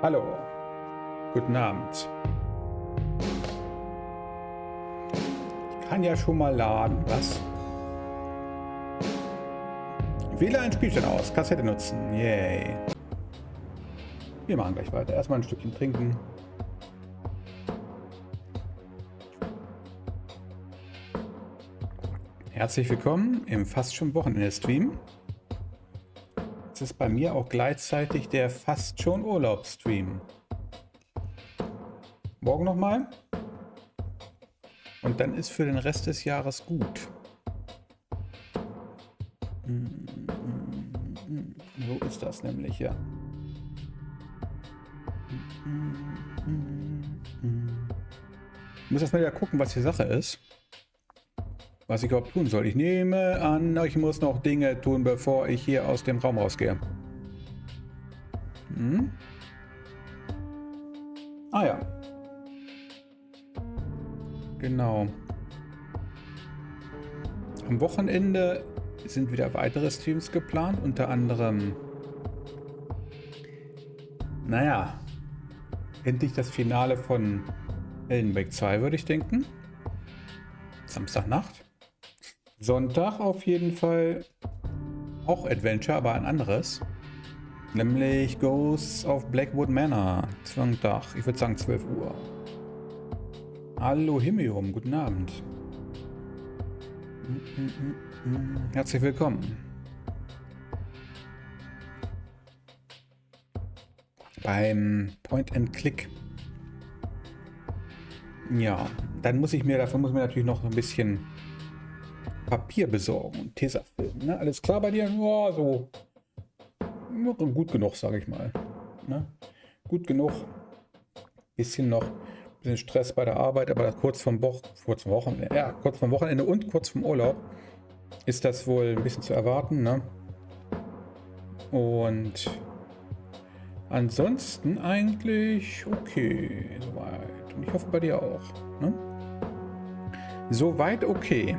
Hallo, guten Abend. Ich kann ja schon mal laden, was? Wähle einen Spielstand aus, Kassette nutzen, yay. Wir machen gleich weiter, erstmal ein Stückchen trinken. Herzlich willkommen im fast schon Wochenende-Stream. Es ist bei mir auch gleichzeitig der fast schon Urlaubsstream. Morgen nochmal. Und dann ist für den Rest des Jahres gut. So ist das nämlich, ja. Ich muss erstmal wieder gucken, was die Sache ist. Was ich überhaupt tun soll. Ich nehme an, ich muss noch Dinge tun, bevor ich hier aus dem Raum rausgehe. Ah ja. Genau. Am Wochenende sind wieder weitere Streams geplant, unter anderem, naja, endlich das Finale von Teil 2, würde ich denken. Samstagnacht. Sonntag auf jeden Fall auch Adventure, aber ein anderes. Nämlich Ghosts of Blackwood Manor. Sonntag, ich würde sagen 12 Uhr. Hallo Himmium, guten Abend. Herzlich willkommen. Beim Point and Click. Ja, dann muss ich mir, dafür muss ich mir natürlich noch ein bisschen Papier besorgen und Tesafilm. Ne? Alles klar bei dir? Ja, so gut genug, sage ich mal. Ne? Gut genug. Bisschen noch, bisschen Stress bei der Arbeit, aber kurz vom Wochenende und kurz vom Urlaub ist das wohl ein bisschen zu erwarten. Ne? Und ansonsten eigentlich okay, soweit. Und ich hoffe bei dir auch. Ne? Soweit okay.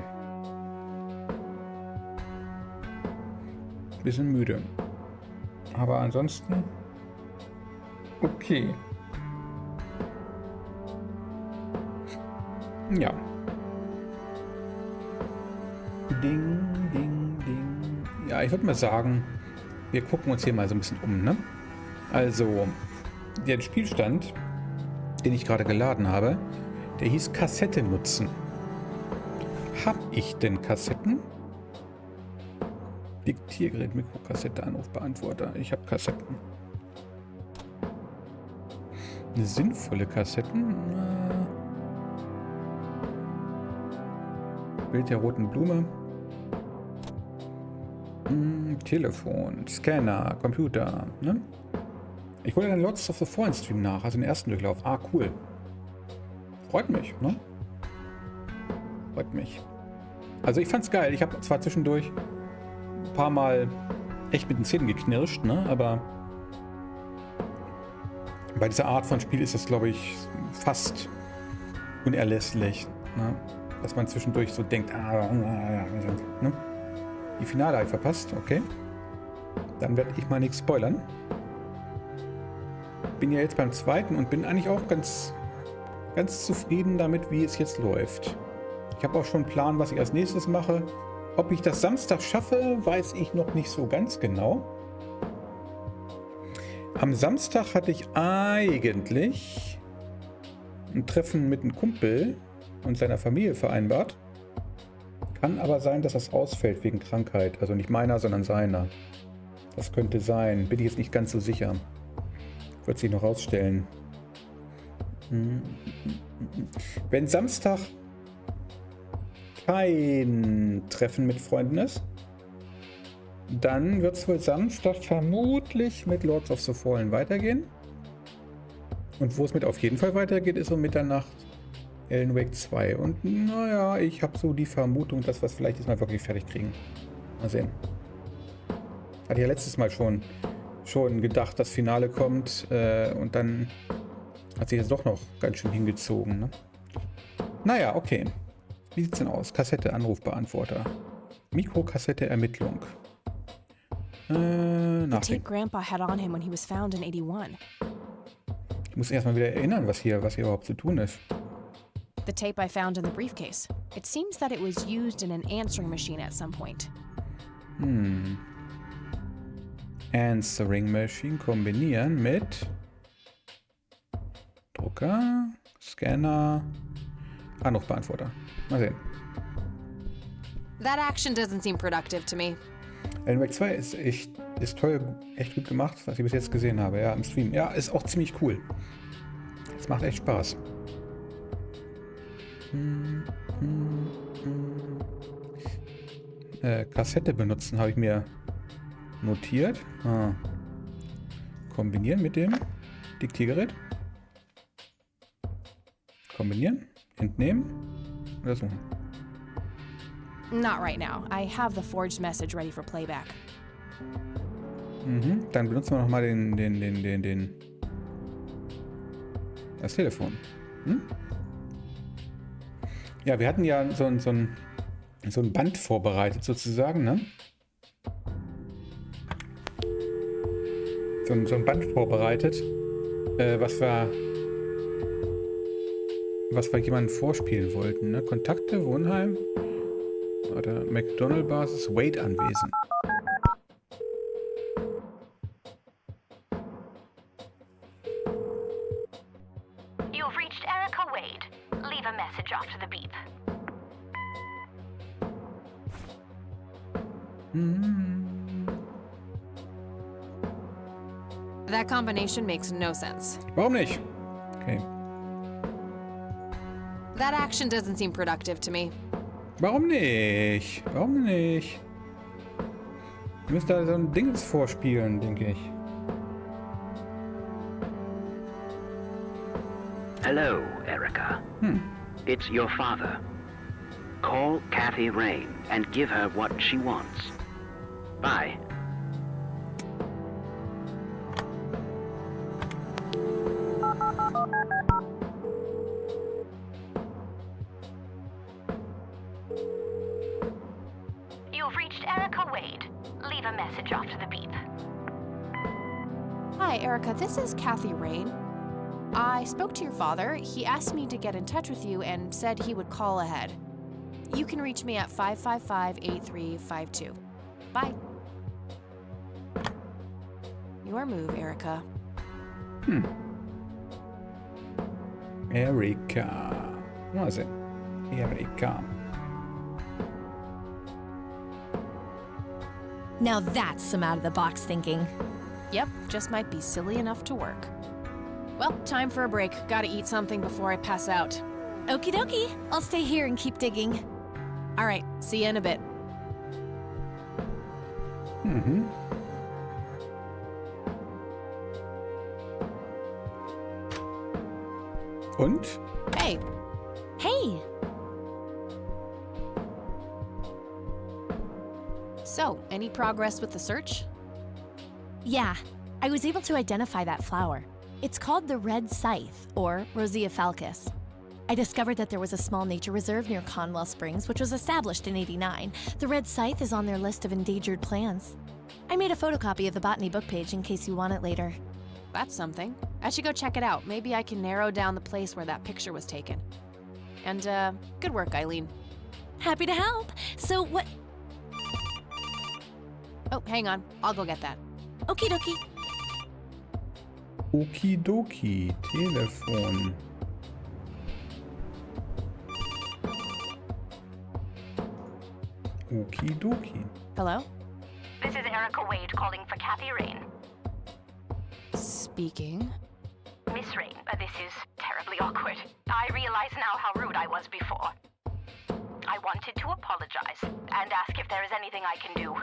Bisschen müde. Aber ansonsten okay. Ja. Ding, ding, ding. Ja, ich würde mal sagen, wir gucken uns hier mal so ein bisschen um, ne? Also, der Spielstand, den ich gerade geladen habe, der hieß Kassette nutzen. Hab ich denn Kassetten? Diktiergerät, Mikrokassette, Anrufbeantworter. Ich habe Kassetten. Sinnvolle Kassetten? Bild der roten Blume. Telefon, Scanner, Computer. Ne? Ich hole dann Lots of the Fallen Stream nach, also den ersten Durchlauf. Ah, cool. Freut mich, ne? Freut mich. Also ich fand's geil. Ich habe zwar zwischendurch ein paar Mal echt mit den Zähnen geknirscht, ne? Aber bei dieser Art von Spiel ist das, glaube ich, fast unerlässlich, ne? Dass man zwischendurch so denkt, ne? Die Finale habe ich verpasst, okay. Dann werde ich mal nichts spoilern. Bin ja jetzt beim zweiten und bin eigentlich auch ganz zufrieden damit, wie es jetzt läuft. Ich habe auch schon einen Plan, was ich als nächstes mache. Ob ich das Samstag schaffe, weiß ich noch nicht so ganz genau. Am Samstag hatte ich eigentlich ein Treffen mit einem Kumpel und seiner Familie vereinbart. Kann aber sein, dass das ausfällt wegen Krankheit. Also nicht meiner, sondern seiner. Das könnte sein. Bin ich jetzt nicht ganz so sicher. Wird sich noch rausstellen. Wenn Samstag kein Treffen mit Freunden ist, dann wird es wohl Samstag vermutlich mit Lords of the Fallen weitergehen. Und wo es mit auf jeden Fall weitergeht, ist um Mitternacht Alan Wake 2. Und naja, ich habe so die Vermutung, dass wir es vielleicht diesmal wirklich fertig kriegen. Mal sehen. Hatte ich ja letztes Mal schon gedacht, das Finale kommt. Und dann hat sich jetzt doch noch ganz schön hingezogen. Ne? Naja, okay. Wie sieht's denn aus? Kassette, Anrufbeantworter. Mikrokassette, Ermittlung. The tape Grandpa had on him when he was found in 81. Ich muss erstmal wieder erinnern, was hier überhaupt zu tun ist. The tape I found in the briefcase. It seems that it was used in an answering machine at some point. Answering Machine kombinieren mit Drucker, Scanner, Anrufbeantworter. Mal sehen. That action doesn't seem productive to me. Alan Wake 2 ist toll, echt gut gemacht, was ich bis jetzt gesehen habe, ja, im Stream. Ja, ist auch ziemlich cool. Es macht echt Spaß. Kassette benutzen habe ich mir notiert. Kombinieren mit dem Diktiergerät. Kombinieren, entnehmen oder suchen. Not right now. I have the forged message ready for playback. Dann benutzen wir nochmal das Telefon. Ja, wir hatten ja so ein Band vorbereitet sozusagen, ne? So ein Band vorbereitet, was wir jemandem vorspielen wollten, ne? Kontakte, Wohnheim oder McDonald-Basis, Wade anwesend. You've reached Erica Wade. Leave a message after the beep. That combination makes no sense. Warum nicht? Okay. That action doesn't seem productive to me. Warum nicht? Warum nicht? Wir müssen da so ein Dings vorspielen, denke ich. Hello, Erica. It's your father. Call Kathy Rain and give her what she wants. Bye. You've reached Erica Wade. Leave a message after the beep. Hi, Erica. This is Kathy Rain. I spoke to your father. He asked me to get in touch with you and said he would call ahead. You can reach me at 555-8352. Bye. Your move, Erica. Erika. Mal sehen. Erika. Now that's some out-of-the-box thinking. Yep, just might be silly enough to work. Well, time for a break. Gotta eat something before I pass out. Okie dokie. I'll stay here and keep digging. All right, see you in a bit. Und? Hey, Hey! so, any progress with the search? Yeah, I was able to identify that flower. It's called the red scythe, or Rosea falcus. I discovered that there was a small nature reserve near Conwell Springs, which was established in '89. The red scythe is on their list of endangered plants. I made a photocopy of the botany book page in case you want it later. That's something. I should go check it out. Maybe I can narrow down the place where that picture was taken. And, good work, Eileen. Happy to help. So what? Oh, hang on. I'll go get that. Okie dokie. Okidoki. Telefon. Okidoki. Hello? This is Erica Wade calling for Kathy Rain. Speaking. Miss Rain, this is terribly awkward. I realize now how rude I was before. I wanted to apologize and ask if there is anything I can do.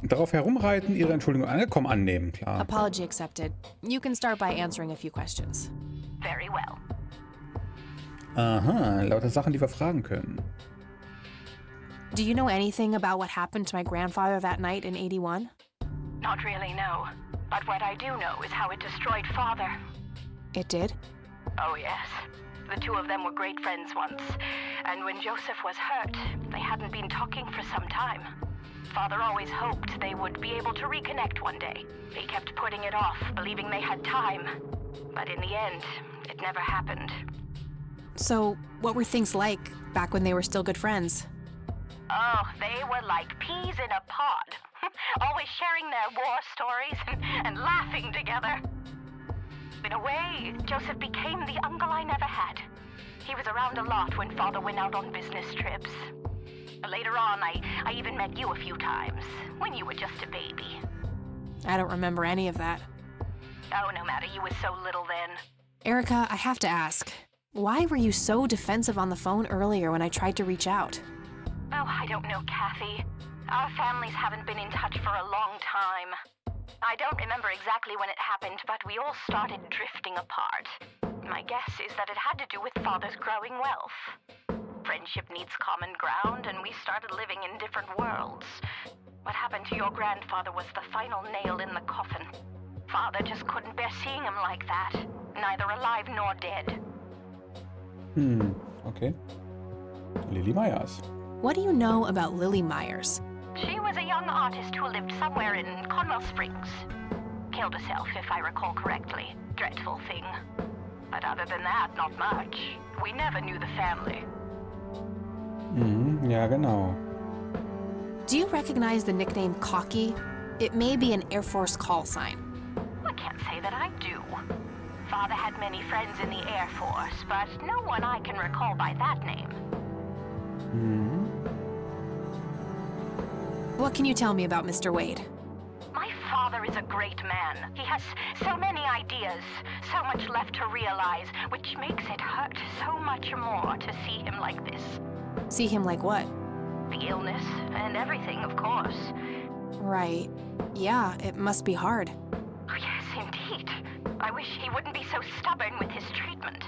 Darauf herumreiten, ihre Entschuldigung angekommen annehmen, klar. Apology accepted. You can start by answering a few questions. Very well. Aha, lauter Sachen, die wir fragen können. Do you know anything about what happened to my grandfather that night in '81? Not really, no. But what I do know is how it destroyed Father. It did? Oh, yes. The two of them were great friends once. And when Joseph was hurt, they hadn't been talking for some time. Father always hoped they would be able to reconnect one day. He kept putting it off, believing they had time. But in the end, it never happened. So, what were things like back when they were still good friends? Oh, they were like peas in a pod. Always sharing their war stories and laughing together. In a way, Joseph became the uncle I never had. He was around a lot when Father went out on business trips. Later on, I even met you a few times, when you were just a baby. I don't remember any of that. Oh, no matter, you were so little then. Erica, I have to ask, why were you so defensive on the phone earlier when I tried to reach out? Oh, I don't know, Kathy. Our families haven't been in touch for a long time. I don't remember exactly when it happened, but we all started drifting apart. My guess is that it had to do with Father's growing wealth. Friendship needs common ground, and we started living in different worlds. What happened to your grandfather was the final nail in the coffin. Father just couldn't bear seeing him like that, neither alive nor dead. Okay. Lily Myers. What do you know about Lily Myers? She was a young artist who lived somewhere in Conwell Springs. Killed herself, if I recall correctly. Dreadful thing. But other than that, not much. We never knew the family. Ja, genau. Do you recognize the nickname Cocky? It may be an Air Force call sign. I can't say that I do. Father had many friends in the Air Force, but no one I can recall by that name. What can you tell me about Mr. Wade? My father is a great man. He has so many ideas, so much left to realize, which makes it hurt so much more to see him like this. See him like what? The illness and everything, of course. Right. Yeah, it must be hard. Oh, yes, indeed. I wish he wouldn't be so stubborn with his treatment.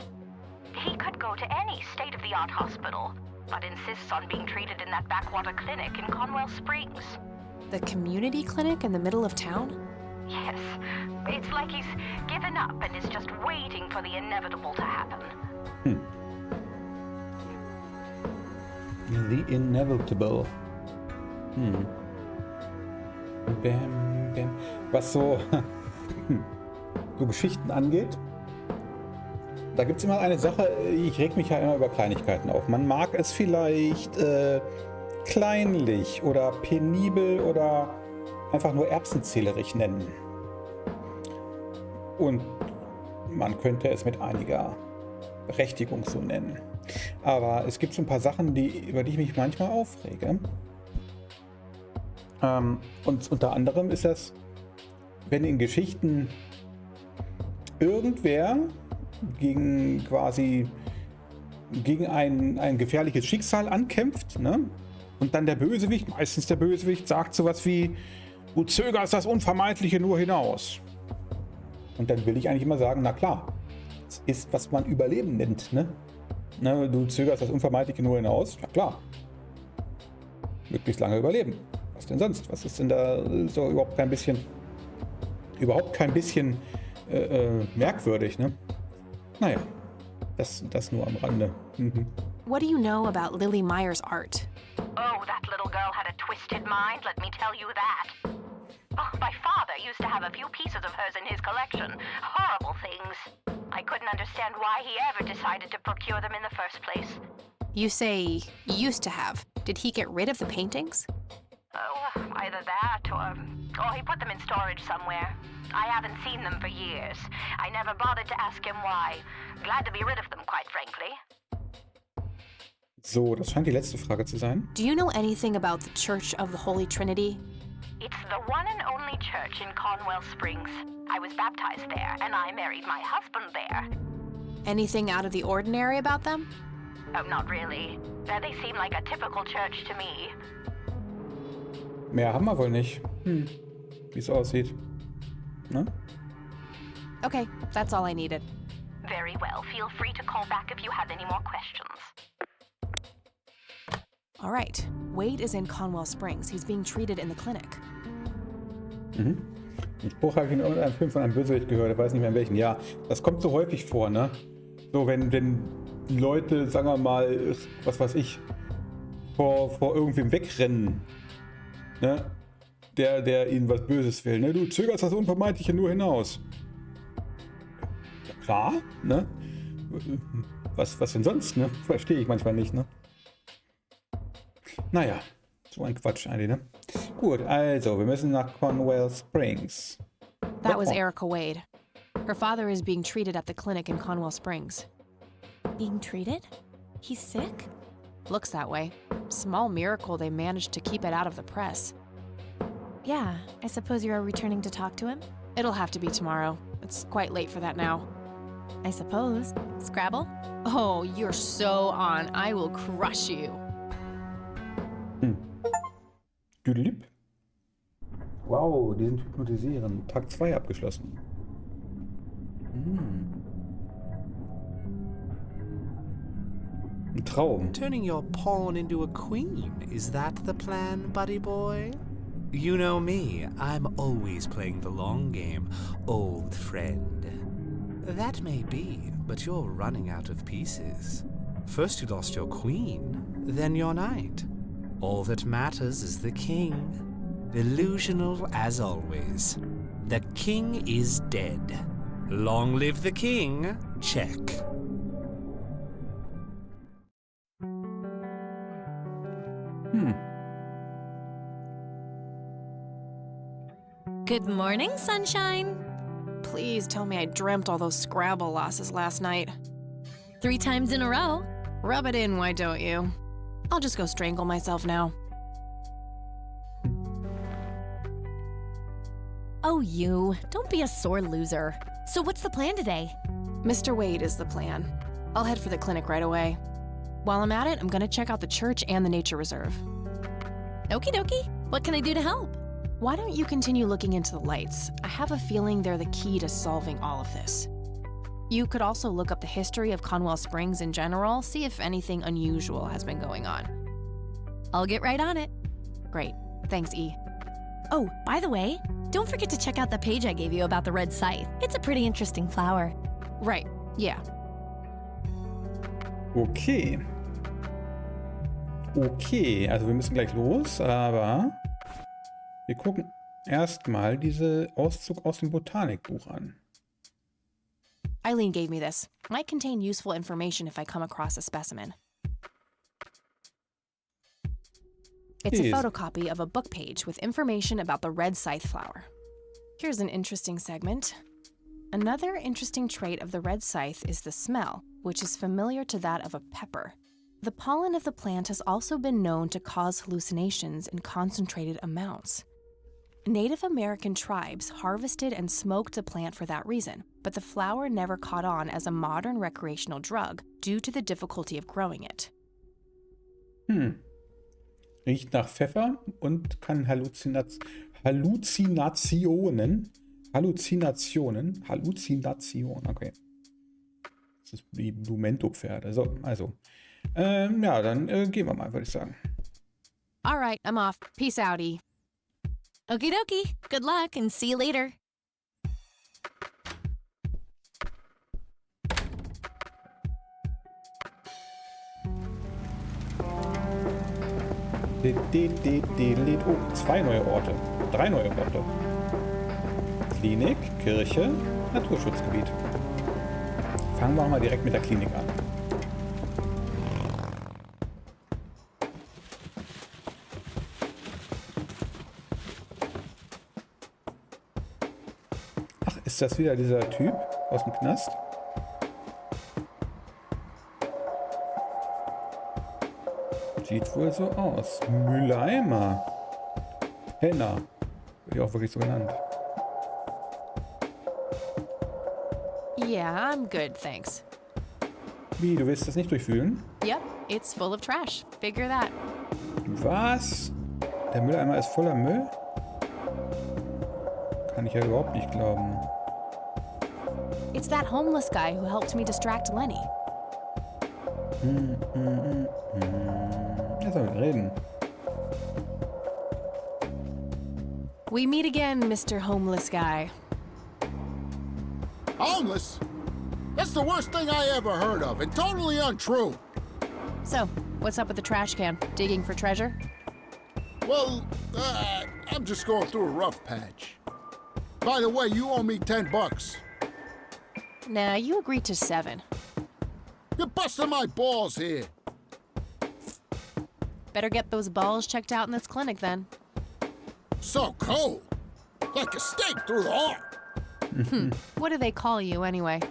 He could go to any state-of-the-art hospital, but insists on being treated in that backwater clinic in Conwell Springs. The community clinic in the middle of town? Yes. It's like he's given up and is just waiting for the inevitable to happen. The Inevitable. Bam, bam. Was so Geschichten angeht, da gibt es immer eine Sache, ich reg mich ja immer über Kleinigkeiten auf. Man mag es vielleicht kleinlich oder penibel oder einfach nur erbsenzählerig nennen. Und man könnte es mit einiger Berechtigung so nennen. Aber es gibt so ein paar Sachen, über die ich mich manchmal aufrege. Und unter anderem ist das, wenn in Geschichten irgendwer gegen ein gefährliches Schicksal ankämpft, ne? Und dann der Bösewicht, meistens der Bösewicht, sagt sowas wie, du zögerst das Unvermeidliche nur hinaus. Und dann will ich eigentlich immer sagen, na klar, das ist, was man Überleben nennt, ne? Na, du zögerst das Unvermeidliche nur hinaus, ja klar. Möglichst lange überleben. Was denn sonst? Was ist denn da so überhaupt kein bisschen merkwürdig, ne? Naja, das nur am Rande. What do you know about Lily Myers' art? Oh, that little girl had a twisted mind, let me tell you that. Oh, my father used to have a few pieces of hers in his collection. Horrible things. I couldn't understand why he ever decided to procure them in the first place. You say used to have. Did he get rid of the paintings? Oh, either that or he put them in storage somewhere. I haven't seen them for years. I never bothered to ask him why. Glad to be rid of them, quite frankly. So, das scheint die letzte Frage zu sein. Do you know anything about the Church of the Holy Trinity? It's the one and only church in Conwell Springs. I was baptized there, and I married my husband there. Anything out of the ordinary about them? Oh, not really. They seem like a typical church to me. Mehr haben wir wohl nicht. Wie es aussieht. Ne? Okay, that's all I needed. Very well. Feel free to call back if you have any more questions. All right. Wade is in Conwell Springs. He's being treated in the clinic. Den Spruch habe ich in irgendeinem Film von einem Bösewicht gehört, ich weiß nicht mehr in welchem. Ja, das kommt so häufig vor, ne? So, wenn Leute, sagen wir mal, was weiß ich, vor irgendwem wegrennen, ne? Der ihnen was Böses will, ne? Du zögerst das Unvermeidliche nur hinaus. Ja, klar, ne? Was denn sonst, ne? Verstehe ich manchmal nicht, ne? Naja, so ein Quatsch eigentlich, ne? Gut, also, wir müssen nach Conwell Springs. That was Erica Wade. Her father is being treated at the clinic in Conwell Springs. Being treated? He's sick? Looks that way. Small miracle they managed to keep it out of the press. Yeah, I suppose you are returning to talk to him? It'll have to be tomorrow. It's quite late for that now. I suppose. Scrabble? Oh, you're so on. I will crush you. Düdelip. Wow, die sind hypnotisieren. Tag 2 abgeschlossen. Ein Traum. Turning your pawn into a queen, is that the plan, buddy boy? You know me, I'm always playing the long game, old friend. That may be, but you're running out of pieces. First you lost your queen, then your knight. All that matters is the king. Delusional as always. The king is dead. Long live the king. Check. Good morning, sunshine. Please tell me I dreamt all those Scrabble losses last night. 3 times in a row. Rub it in, why don't you? I'll just go strangle myself now. Oh, you. Don't be a sore loser. So what's the plan today? Mr. Wade is the plan. I'll head for the clinic right away. While I'm at it, I'm gonna check out the church and the nature reserve. Okie dokie. What can I do to help? Why don't you continue looking into the lights? I have a feeling they're the key to solving all of this. You could also look up the history of Conwell Springs in general, see if anything unusual has been going on. I'll get right on it. Great. Thanks, E. Oh, by the way, don't forget to check out the page I gave you about the red scythe. It's a pretty interesting flower. Right. Yeah. Okay. Okay, also wir müssen gleich los, aber wir gucken erstmal diese Auszug aus dem Botanikbuch an. Eileen gave me this. Might contain useful information if I come across a specimen. It's a Please. photocopy of a book page with information about the red scythe flower. Here's an interesting segment. Another interesting trait of the red scythe is the smell, which is familiar to that of a pepper. The pollen of the plant has also been known to cause hallucinations in concentrated amounts. Native American tribes harvested and smoked the plant for that reason, but the flower never caught on as a modern recreational drug due to the difficulty of growing it. Riecht nach Pfeffer und kann Halluzinationen, okay. Das ist die Blumento-Pferde. So, also. Ja, dann gehen wir mal, würde ich sagen. All right, I'm off. Peace out, E. Okie dokie. Good luck and see you later. Oh, 2 neue Orte. 3 neue Orte. Klinik, Kirche, Naturschutzgebiet. Fangen wir mal direkt mit der Klinik an. Ach, ist das wieder dieser Typ aus dem Knast? Sieht wohl so aus. Mülleimer. Henna. Wird ja auch wirklich so genannt. Yeah, I'm good, thanks. Wie, du willst das nicht durchfühlen? Yep, it's full of trash. Figure that. Was? Der Mülleimer ist voller Müll? Kann ich ja überhaupt nicht glauben. It's that homeless guy who helped me distract Lenny. Jetzt sollen wir reden. We meet again, Mr. Homeless Guy. Homeless? That's the worst thing I ever heard of, and totally untrue. So, what's up with the trash can? Digging for treasure? Well, I'm just going through a rough patch. By the way, you owe me $10. Nah, you agreed to 7. You're busting my balls here. Better get those balls checked out in this clinic then. So cold. Like a stake through the heart. What do they call you anyway?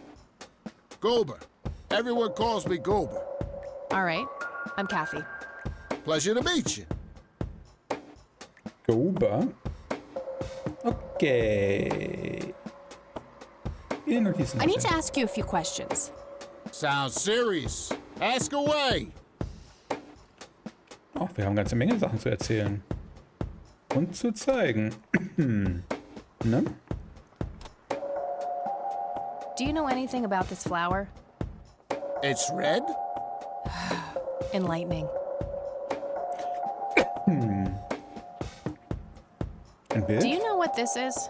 Gober. Everyone calls me Gober. All right, I'm Kathy. Pleasure to meet you. Gober. Okay. In Notizen. I need to ask you a few questions. Sounds serious. Ask away. Oh, wir haben eine ganze Menge Sachen zu erzählen. Und zu zeigen. Ne? Do you know anything about this flower? It's red? Enlightening. Ein Bild? Do you know what this is?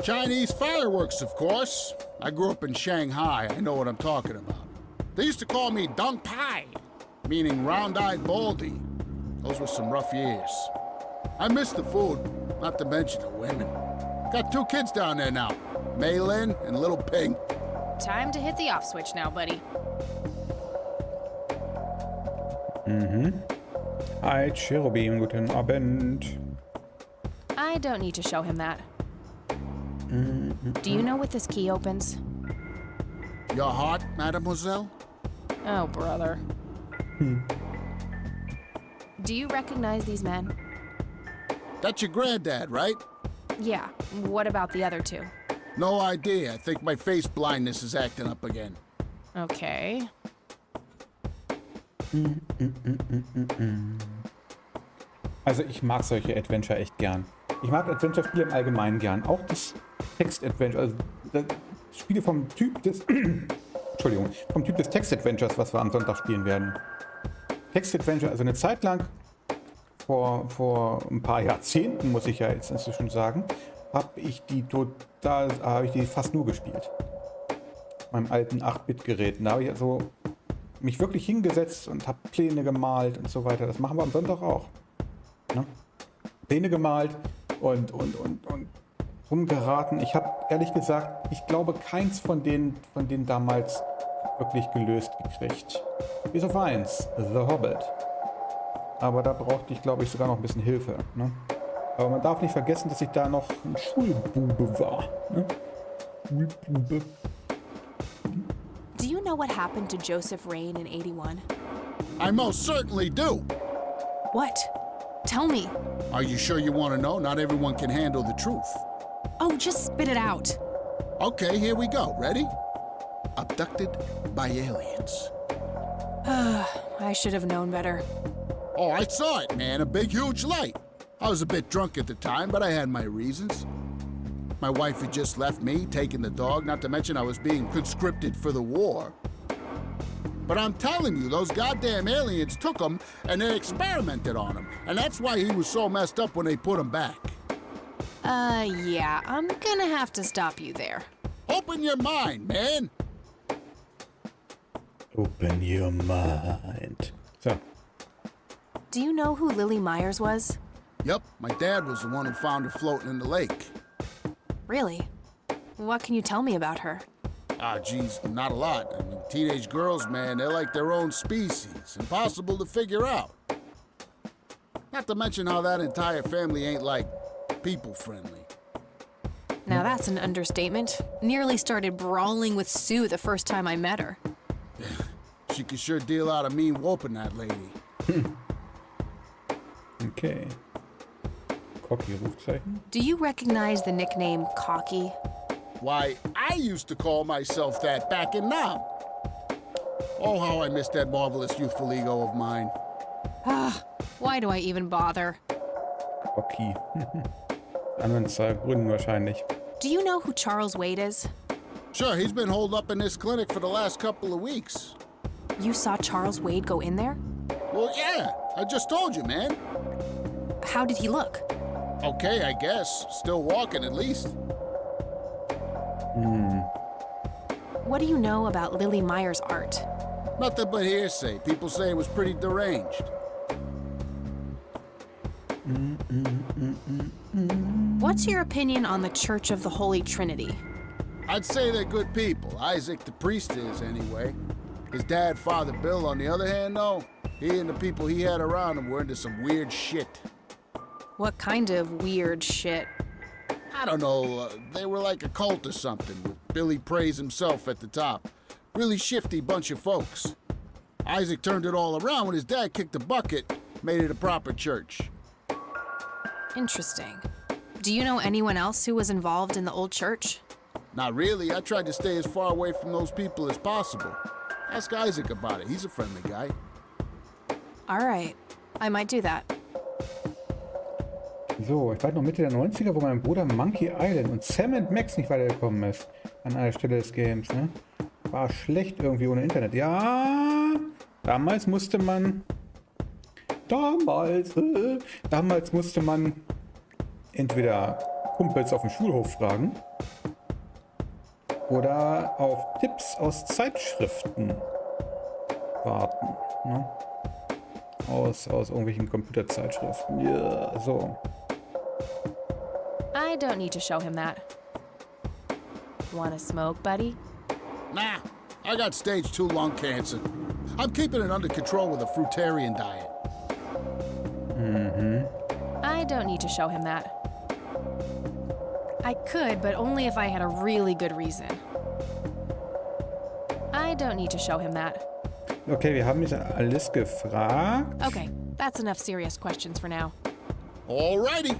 Chinese fireworks, of course. I grew up in Shanghai. I know what I'm talking about. They used to call me Dong Pai, meaning round-eyed baldy. Those were some rough years. I miss the food, not to mention the women. Got 2 kids down there now, Maylin and little Ping. Time to hit the off switch now, buddy. Hi, Cherubim, guten Abend. I don't need to show him that. Do you know what this key opens? Your heart, mademoiselle? Oh, brother. Do you recognize these men? That's your granddad, right? Yeah. What about the other 2? No idea. I think my face blindness is acting up again. Okay. Also ich mag solche Adventure echt gern. Ich mag Adventure-Spiele im Allgemeinen gern. Auch das Text-Adventure, also das Spiele vom Typ des Entschuldigung, vom Typ des Text-Adventures, was wir am Sonntag spielen werden. Text-Adventure, also eine Zeit lang, vor ein paar Jahrzehnten, muss ich ja jetzt inzwischen sagen, habe ich die fast nur gespielt. Meinem alten 8-Bit-Gerät. Da habe ich also mich wirklich hingesetzt und habe Pläne gemalt und so weiter. Das machen wir am Sonntag auch. Ne? Pläne gemalt und rumgeraten. Ich habe ehrlich gesagt, ich glaube, keins von denen damals wirklich gelöst gekriegt. Bis auf eins, The Hobbit. Aber da brauchte ich, glaube ich, sogar noch ein bisschen Hilfe. Ne? Aber man darf nicht vergessen, dass ich da noch ein Schulbube war. Ne? Schulbube. Do you know what happened to Joseph Rain in 81? I most certainly do. What? Tell me. Are you sure you want to know? Not everyone can handle the truth. Oh, just spit it out. Okay, here we go. Ready? Abducted by aliens. I should have known better. Oh, I saw it, man. A big, huge light. I was a bit drunk at the time, but I had my reasons. My wife had just left me, taking the dog, not to mention I was being conscripted for the war. But I'm telling you, those goddamn aliens took him and they experimented on him. And that's why he was so messed up when they put him back. Yeah, I'm gonna have to stop you there. Open your mind, man. Open your mind. So. Do you know who Lily Myers was? Yep, my dad was the one who found her floating in the lake. Really? What can you tell me about her? Geez, not a lot. I mean, teenage girls, man, they're like their own species. Impossible to figure out. Not to mention how that entire family ain't, like, people-friendly. Now that's an understatement. Nearly started brawling with Sue the first time I met her. She could sure deal out a mean whooping, that lady. Okay. Cocky Rufzeichen. Do you recognize the nickname Cocky? Why, I used to call myself that back in Nam. Oh, how I miss that marvelous youthful ego of mine. Why do I even bother? Cocky. Anderen zwei Gründen wahrscheinlich. Do you know who Charles Wade is? Sure, he's been holed up in this clinic for the last couple of weeks. You saw Charles Wade go in there? Well, yeah, I just told you, man. How did he look? Okay, I guess. Still walking, at least. What do you know about Lily Myers' art? Nothing but hearsay. People say it was pretty deranged. What's your opinion on the Church of the Holy Trinity? I'd say they're good people. Isaac the priest is, anyway. His dad, Father Bill, on the other hand, though, he and the people he had around him were into some weird shit. What kind of weird shit? I don't know, they were like a cult or something, with Billy Praise himself at the top. Really shifty bunch of folks. Isaac turned it all around when his dad kicked the bucket, made it a proper church. Interesting. Do you know anyone else who was involved in the old church? Not really. I tried to stay as far away from those people as possible. Ask Isaac about it. He's a friendly guy. All right. I might do that. So, ich war noch Mitte der 90er, wo mein Bruder Monkey Island und Sam & Max nicht weitergekommen ist. An einer Stelle des Games, ne? War schlecht irgendwie ohne Internet. Ja, damals musste man... Damals musste man entweder Kumpels auf dem Schulhof fragen oder auf Tipps aus Zeitschriften warten. Ne? Aus irgendwelchen Computerzeitschriften. Ja, so. I don't need to show him that. Wanna smoke, buddy? Nah, I got stage 2 lung cancer. I'm keeping it under control with a fruitarian diet. I don't need to show him that. I could, but only if I had a really good reason. I don't need to show him that. Okay, wir haben mich alles gefragt. Okay, that's enough serious questions for now. Alrighty.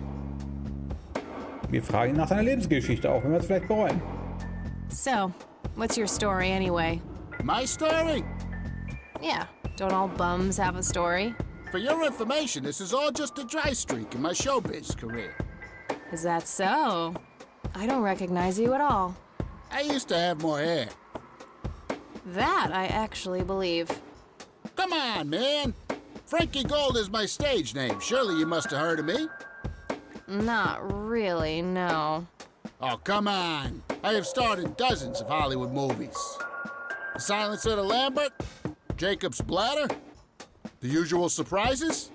Wir fragen ihn nach seiner Lebensgeschichte, auch wenn wir es vielleicht bereuen. So, what's your story anyway? My story? Yeah, don't all bums have a story? For your information, this is all just a dry streak in my showbiz career. Is that so? I don't recognize you at all. I used to have more hair. That I actually believe. Come on, man. Frankie Gold is my stage name. Surely you must have heard of me. Not really, no. Oh, come on. I have starred in dozens of Hollywood movies. The Silence of the Lambert, Jacob's Bladder, The Usual Surprises,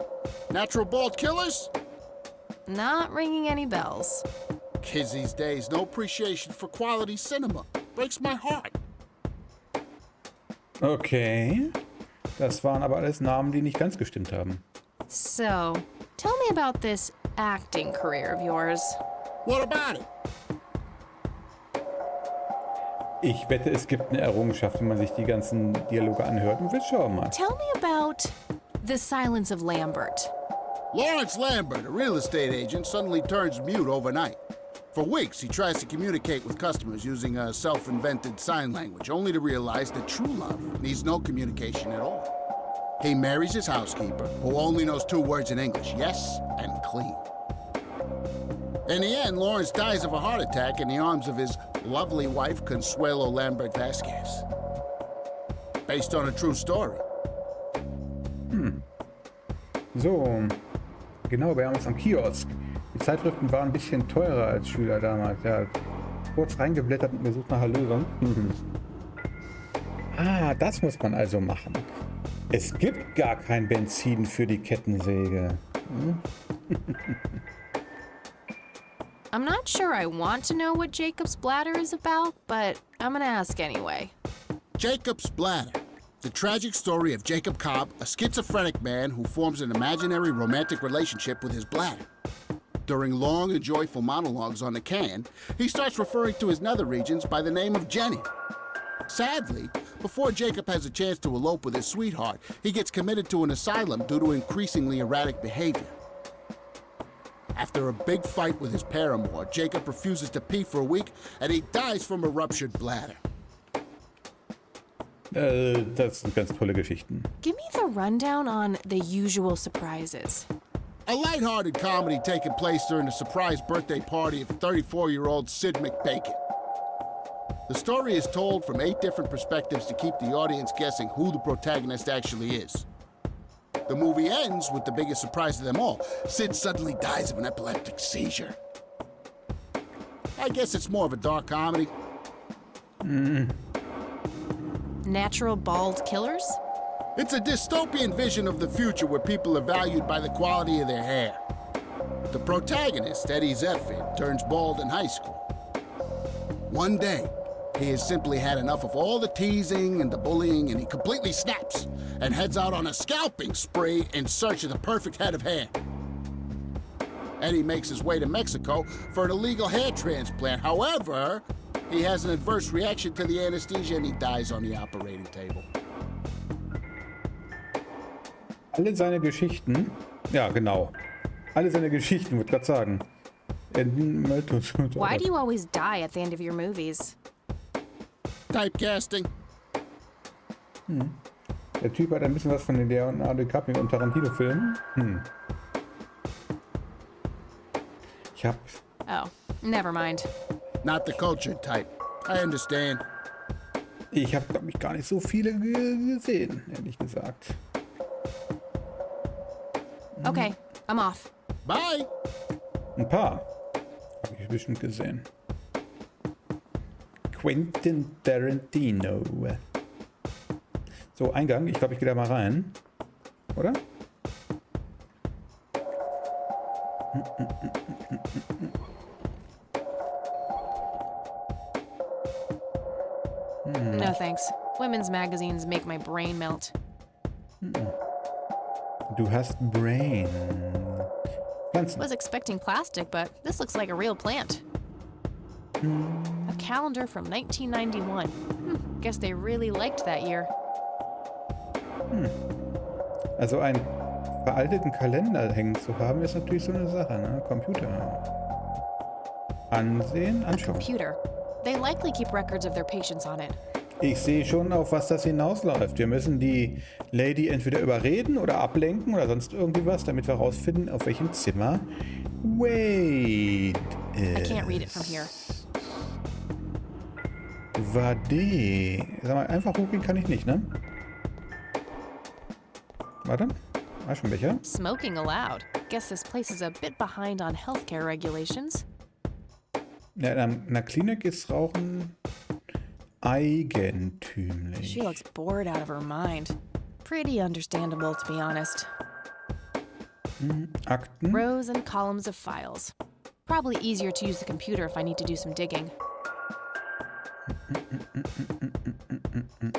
Natural Bald Killers. Not ringing any bells. Kids these days, no appreciation for quality cinema. Breaks my heart. Okay. Das waren aber alles Namen, die nicht ganz gestimmt haben. So, tell me about this acting career of yours. What about it? Ich wette, es gibt eine Errungenschaft, wenn man sich die ganzen Dialoge anhört. Und wir schauen mal. Tell me about The Silence of Lambert. Lawrence Lambert, a real estate agent, suddenly turns mute overnight. For weeks, he tries to communicate with customers using a self-invented sign language, only to realize that true love needs no communication at all. He marries his housekeeper, who only knows 2 words in English, yes and clean. In the end, Lawrence dies of a heart attack in the arms of his lovely wife, Consuelo Lambert Vasquez. Based on a true story. So, genau, wir haben uns am Kiosk. Die Zeitschriften waren ein bisschen teurer als Schüler damals. Ja, kurz reingeblättert und gesucht nach einer Lösung. Ah, das muss man also machen. Es gibt gar kein Benzin für die Kettensäge. I'm not sure I want to know what Jacob's Bladder is about, but I'm gonna ask anyway. Jacob's Bladder. The tragic story of Jacob Cobb, a schizophrenic man who forms an imaginary romantic relationship with his bladder. During long and joyful monologues on the can, he starts referring to his nether regions by the name of Jenny. Sadly, before Jacob has a chance to elope with his sweetheart, he gets committed to an asylum due to increasingly erratic behavior. After a big fight with his paramour, Jacob refuses to pee for a week, and he dies from a ruptured bladder. Das sind ganz tolle Geschichten. Give me the rundown on The Usual Surprises. A lighthearted comedy taking place during the surprise birthday party of 34-year-old Sid McBacon. The story is told from 8 different perspectives to keep the audience guessing who the protagonist actually is. The movie ends with the biggest surprise of them all. Sid suddenly dies of an epileptic seizure. I guess it's more of a dark comedy. Natural Bald Killers? It's a dystopian vision of the future where people are valued by the quality of their hair. The protagonist, Eddie Zephyr, turns bald in high school. One day, he has simply had enough of all the teasing and the bullying, and he completely snaps and heads out on a scalping spree in search of the perfect head of hair. Eddie makes his way to Mexico for an illegal hair transplant. However, he has an adverse reaction to the anesthesia and he dies on the operating table. Alle seine Geschichten, ja genau, alle seine Geschichten, würde gerade sagen. Why do you always die at the end of your movies? Typecasting. Der Typ hat ein bisschen was von den Leonardo DiCaprio und Tarantino-Filmen. Ich hab... Oh, never mind. Not the cultured type. I understand. Ich habe, glaube ich, gar nicht so viele gesehen, ehrlich gesagt. Okay, I'm off. Bye. Ein paar habe ich bestimmt gesehen. Quentin Tarantino. So, Eingang. Ich glaube, ich gehe da mal rein. Oder? No thanks. Women's magazines make my brain melt. Du hast Brain. Pflanzen. Was expecting plastic, but this looks like a real plant. A calendar from 1991. Guess they really liked that year. Also einen veralteten Kalender hängen zu haben, ist natürlich so eine Sache, ne? Computer. Ansehen, anschauen. Computer. They likely keep records of their patients on it. Ich sehe schon, auf was das hinausläuft. Wir müssen die Lady entweder überreden oder ablenken oder sonst irgendwie was, damit wir herausfinden, auf welchem Zimmer Wade I ist. can't read it from here. Wade. Sag mal, einfach hochgehen kann ich nicht, ne? Warte. Aschenbecher. Smoking allowed. Guess this place is a bit behind on healthcare regulations. Ja, in einer Klinik ist Rauchen eigentümlich. She looks bored out of her mind. Pretty understandable, to be honest. Akten. Rows and columns of files. Probably easier to use the computer if I need to do some digging.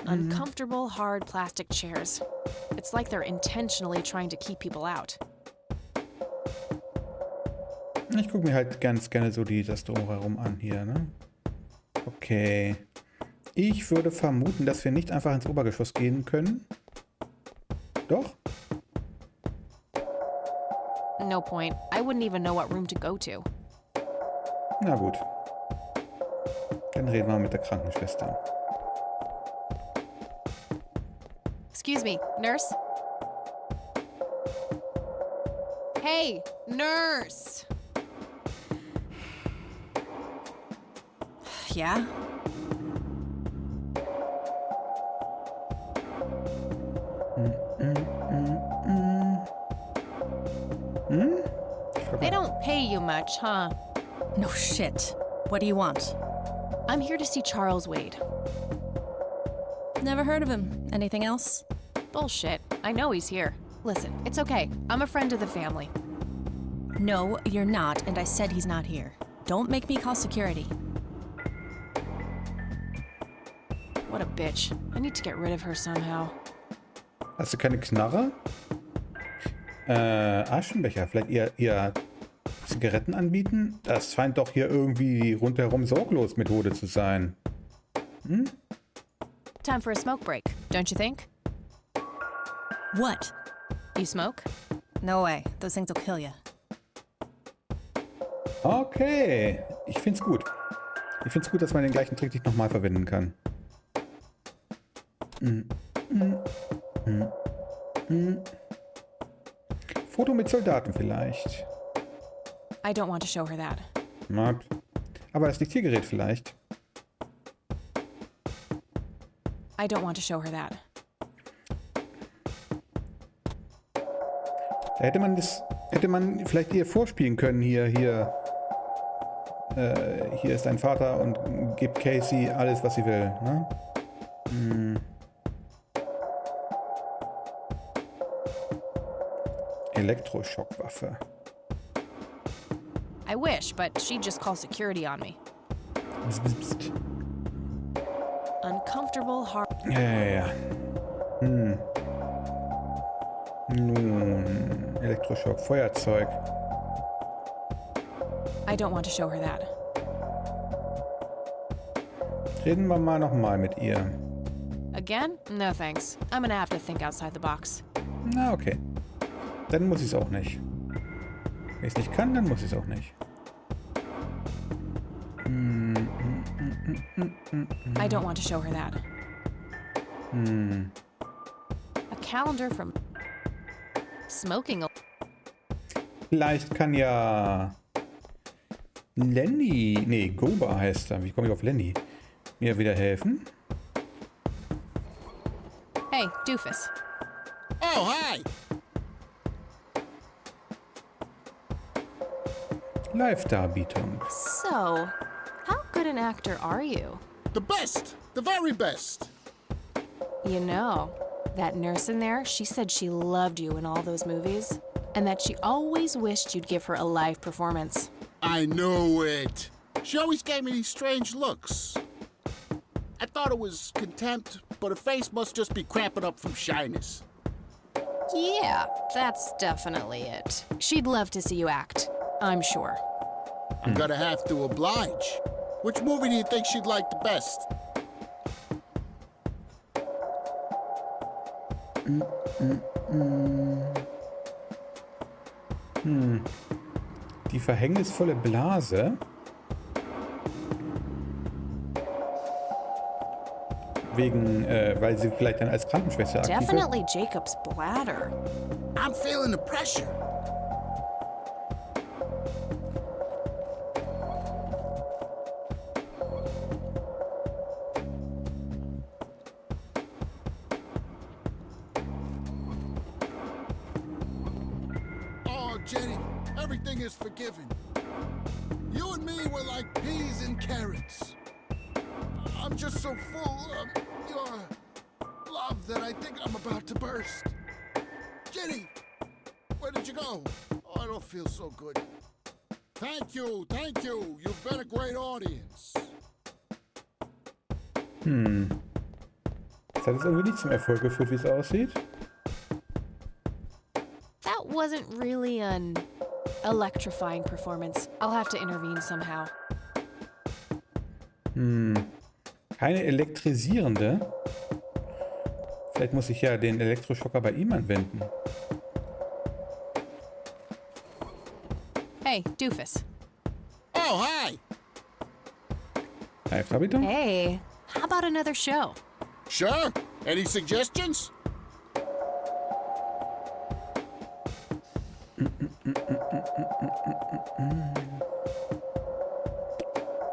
Uncomfortable, hard plastic chairs. It's like they're intentionally trying to keep people out. Ich gucke mir halt ganz gerne so das Drumherum an hier, ne? Okay. Ich würde vermuten, dass wir nicht einfach ins Obergeschoss gehen können. Doch? No point. I wouldn't even know what room to go to. Na gut. Dann reden wir mit der Krankenschwester. Excuse me, nurse? Hey, nurse! Yeah? They don't pay you much, huh? No shit. What do you want? I'm here to see Charles Wade. Never heard of him. Anything else? Bullshit. I know he's here. Listen, it's okay. I'm a friend of the family. No, you're not, and I said he's not here. Don't make me call security. What a bitch. I need to get rid of her somehow. Hast du keine Knarre? Aschenbecher. Vielleicht ihr Zigaretten anbieten? Das scheint doch hier irgendwie die rundherum sorglos Methode zu sein. Time for a smoke break, don't you think? What? You smoke? No way. Those things will kill you. Okay. Ich find's gut. Ich find's gut, dass man den gleichen Trick nicht nochmal verwenden kann. Foto mit Soldaten vielleicht. I don't want to show her that. Aber das Diktiergerät vielleicht. I don't want to show her that. Da hätte man vielleicht ihr vorspielen können, hier ist dein Vater und gib Casey alles, was sie will, ne? Elektroschockwaffe. I wish, but she'd just call security on me. Psst, psst, psst. Uncomfortable, hard. Ja. Nun, Elektroschock, Feuerzeug. I don't want to show her that. Reden wir mal nochmal mit ihr. Again? No thanks. I'm gonna have to think outside the box. Na, okay. Dann muss ich es auch nicht. Wenn ich es nicht kann, dann muss ich es auch nicht. I don't want to show her that. A calendar from smoking. Vielleicht kann ja Lenny, nee, Goba heißt er. Wie komme ich auf Lenny? Mir wieder helfen? Hey, doofus. Oh, hi! Live-Darbietung. So, how good an actor are you? The best! The very best! You know, that nurse in there, she said she loved you in all those movies, and that she always wished you'd give her a live performance. I knew it. She always gave me these strange looks. I thought it was contempt, but her face must just be cramping up from shyness. Yeah, that's definitely it. She'd love to see you act, I'm sure. I'm gonna have to oblige. Which movie do you think she'd like the best? Die verhängnisvolle Blase. Wegen, weil sie vielleicht dann als Krankenschwester aktiv wird. Definitely Jacob's bladder. I'm feeling the pressure. Oh, Jenny, everything is forgiven. You and me were like peas and carrots. I'm just so full of your love that I think I'm about to burst. Jenny, where did you go? Oh, I don't feel so good. Thank you, thank you. You've been a great audience. Das hat jetzt irgendwie nicht zum Erfolg geführt, wie es aussieht. That wasn't really an electrifying performance. I'll have to intervene somehow. Keine elektrisierende. Vielleicht muss ich ja den Elektroschocker bei ihm anwenden. Hey, doofus. Oh, hi. Live-Darbietung? Hey, how about another show? Sure. Any suggestions?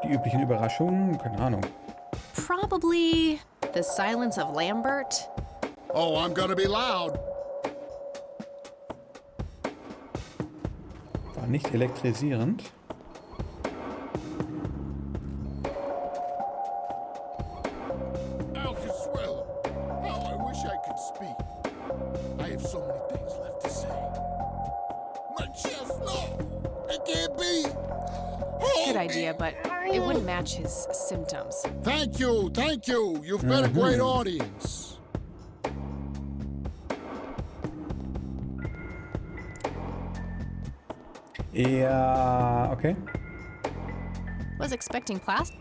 Die üblichen Überraschungen? Keine Ahnung. Probably The Silence of Lambert. Oh, I'm gonna be loud. War nicht elektrisierend. Alcaswell, how I wish I could speak. I have so many things left to say. My chest, no, it can't be. Good idea, but it wouldn't match his symptoms. Thank you, thank you. You've been a great audience. Ja, okay. Was expecting plastic?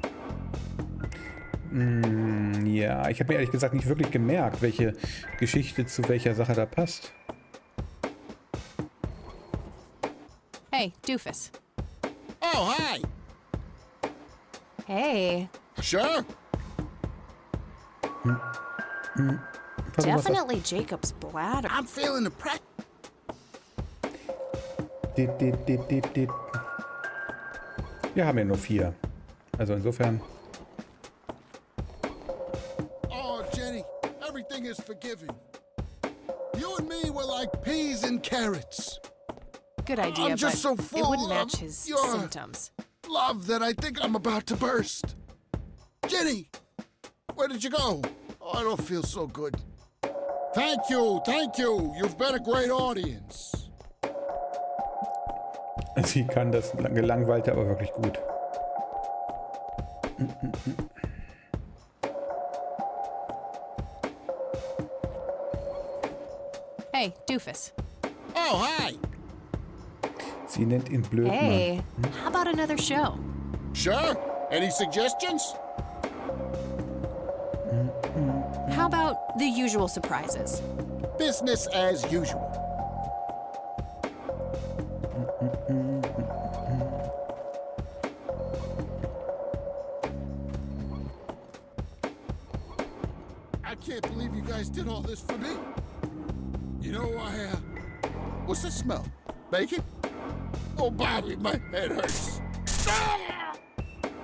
Ja, ich habe mir ehrlich gesagt nicht wirklich gemerkt, welche Geschichte zu welcher Sache da passt. Hey, doofus. Oh, hi. Hey, Sure. Pass auf, was definitely Jacob's bladder. I'm feeling the pressure. Dit. Wir haben ja nur 4. Also insofern. Oh, Jenny, everything is forgiven. You and me were like peas and carrots. Good idea, I'm just but so it full wouldn't match of his your symptoms. love that I think I'm about to burst. Jenny, where did you go? Oh, I don't feel so good. Thank you, thank you. You've been a great audience. Sie kann das Gelangweilte aber wirklich gut. Hey, Doofus. Oh, hi! Sie nennt ihn Blödmann. Hey, how about another show? Sure. Any suggestions? How about the usual surprises? Business as usual. I can't believe you guys did all this for me. You know, what's that smell? Bacon? Oh, Bobby, my head hurts. Ah!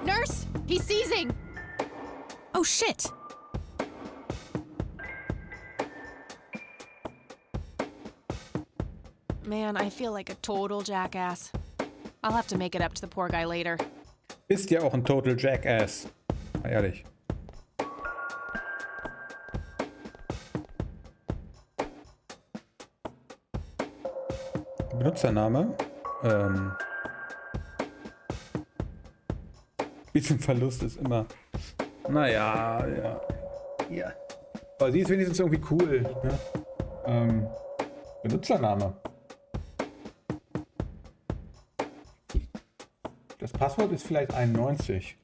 Nurse, he's seizing! Oh shit! Man, I feel like a total jackass. I'll have to make it up to the poor guy later. Ist ja auch ein Total Jackass. Mal ehrlich. Benutzername. Bisschen Verlust ist immer. Naja, ja. Ja. Aber sie ist wenigstens irgendwie cool. Ne? Benutzername. Das Passwort ist vielleicht 91.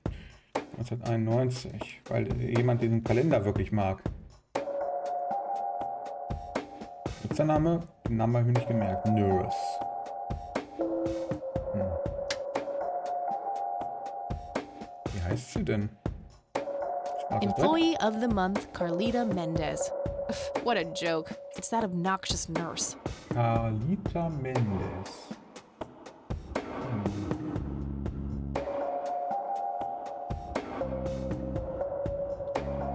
1991, weil jemand diesen Kalender wirklich mag. Benutzername, den Namen habe ich mir nicht gemerkt. Nurse. Wie heißt sie denn? Employee of the Month, Carlita Mendez. What a joke. It's that obnoxious nurse. Carlita Mendez.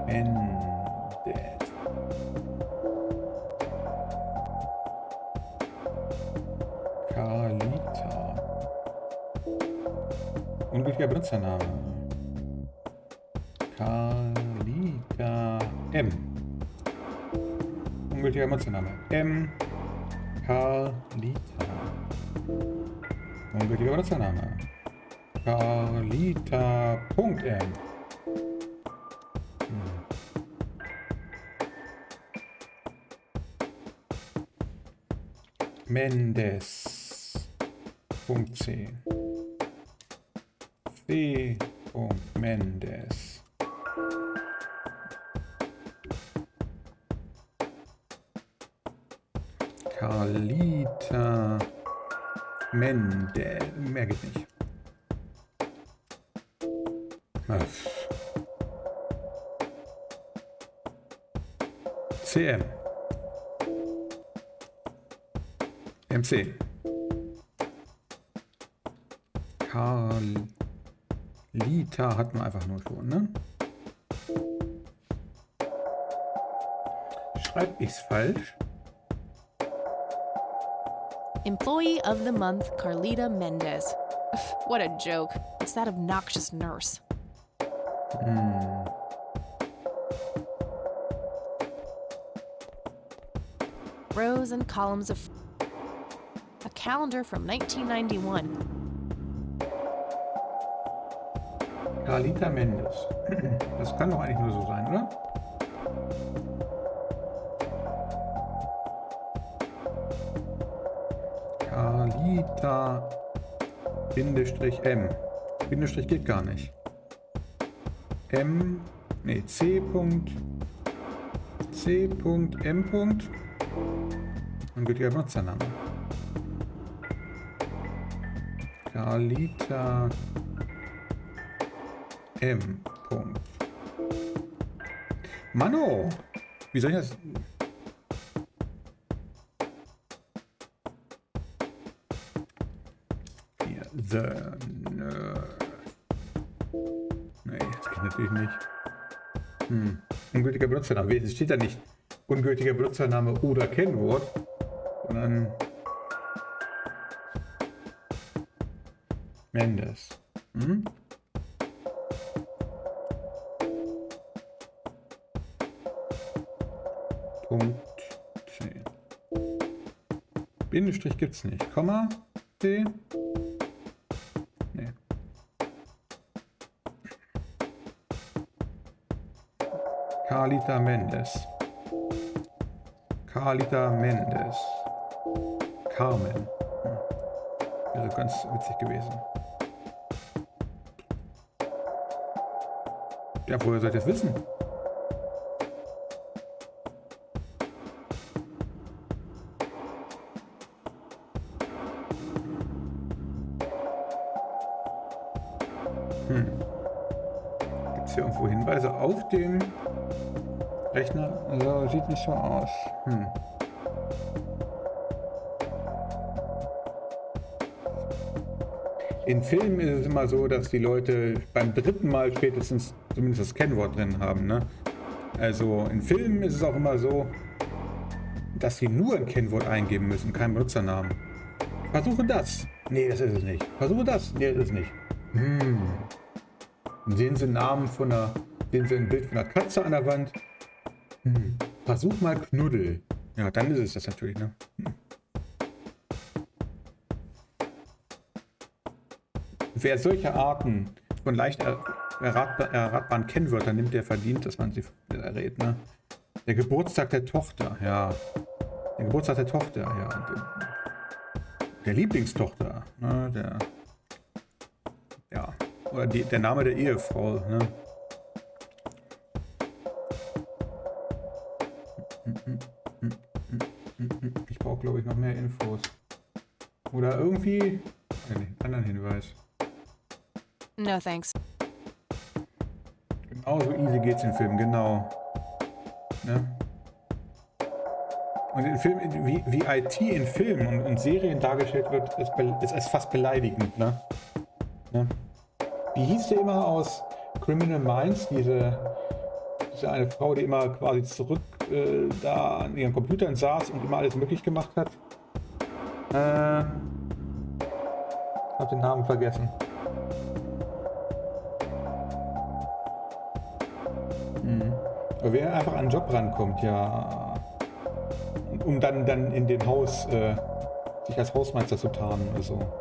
Mendez. Carlita. Ungültiger Benutzername. Carlita M. Ungültiger Benutzername. M. Carlita. Ungültiger Benutzername. Carlita.m. Mendes.c. C.Mendes. Carlita Mendez. Mehr geht nicht. CM. MC. Carlita hatten wir einfach nur schon, ne? Schreib ich's falsch? Employee of the Month, Carlita Mendez. What a joke. It's that obnoxious nurse. Rows and columns of... A calendar from 1991. Carlita Mendez. Das kann doch eigentlich nur so sein, oder? Carlita Bindestrich M. Bindestrich geht gar nicht. M. Ne, C. C. M. Ungültiger Benutzername. Carlita M. Mano! Wie soll ich das? Hier, The Nerd. Nee, das geht natürlich nicht. Ungültiger Benutzername. Es steht da nicht ungültiger Benutzername oder Kennwort, sondern Mendes. Punkt 10. Bindestrich gibt's nicht. Komma C? Nee. Carlita Mendes. Carlita Mendes. Carmen. Wäre ganz witzig gewesen. Ja, woher sollt ihr das wissen? Gibt es hier irgendwo Hinweise auf dem Rechner? Also sieht nicht so aus. In Filmen ist es immer so, dass die Leute beim dritten Mal spätestens zumindest das Kennwort drin haben. Ne? Also in Filmen ist es auch immer so, dass sie nur ein Kennwort eingeben müssen, keinen Benutzernamen. Versuche das. Nee, das ist es nicht. Versuche das. Nee, das ist es nicht. Sehen Sie einen Namen von einer, sehen Sie ein Bild von einer Katze an der Wand. Versuch mal Knuddel. Ja, dann ist es das natürlich, ne? Wer solche Arten von leicht erratbaren Kennwörtern nimmt, der verdient, dass man sie errät, ne? Der Geburtstag der Tochter, ja. Der Geburtstag der Tochter, ja. Der Lieblingstochter, ne? Ja. Oder der Name der Ehefrau, ne? Ich brauche, glaube ich, noch mehr Infos. Oder irgendwie einen anderen Hinweis. No thanks. Genau so easy geht's im Film, genau. Ne? Und in Filmen, wie IT in Filmen und Serien dargestellt wird, ist fast beleidigend, ne? Wie hieß der immer aus Criminal Minds, diese eine Frau, die immer quasi zurück da an ihren Computern saß und immer alles möglich gemacht hat? Ich hab den Namen vergessen. Aber wer einfach an einen Job rankommt, ja, um dann in dem Haus sich als Hausmeister zu tarnen oder so.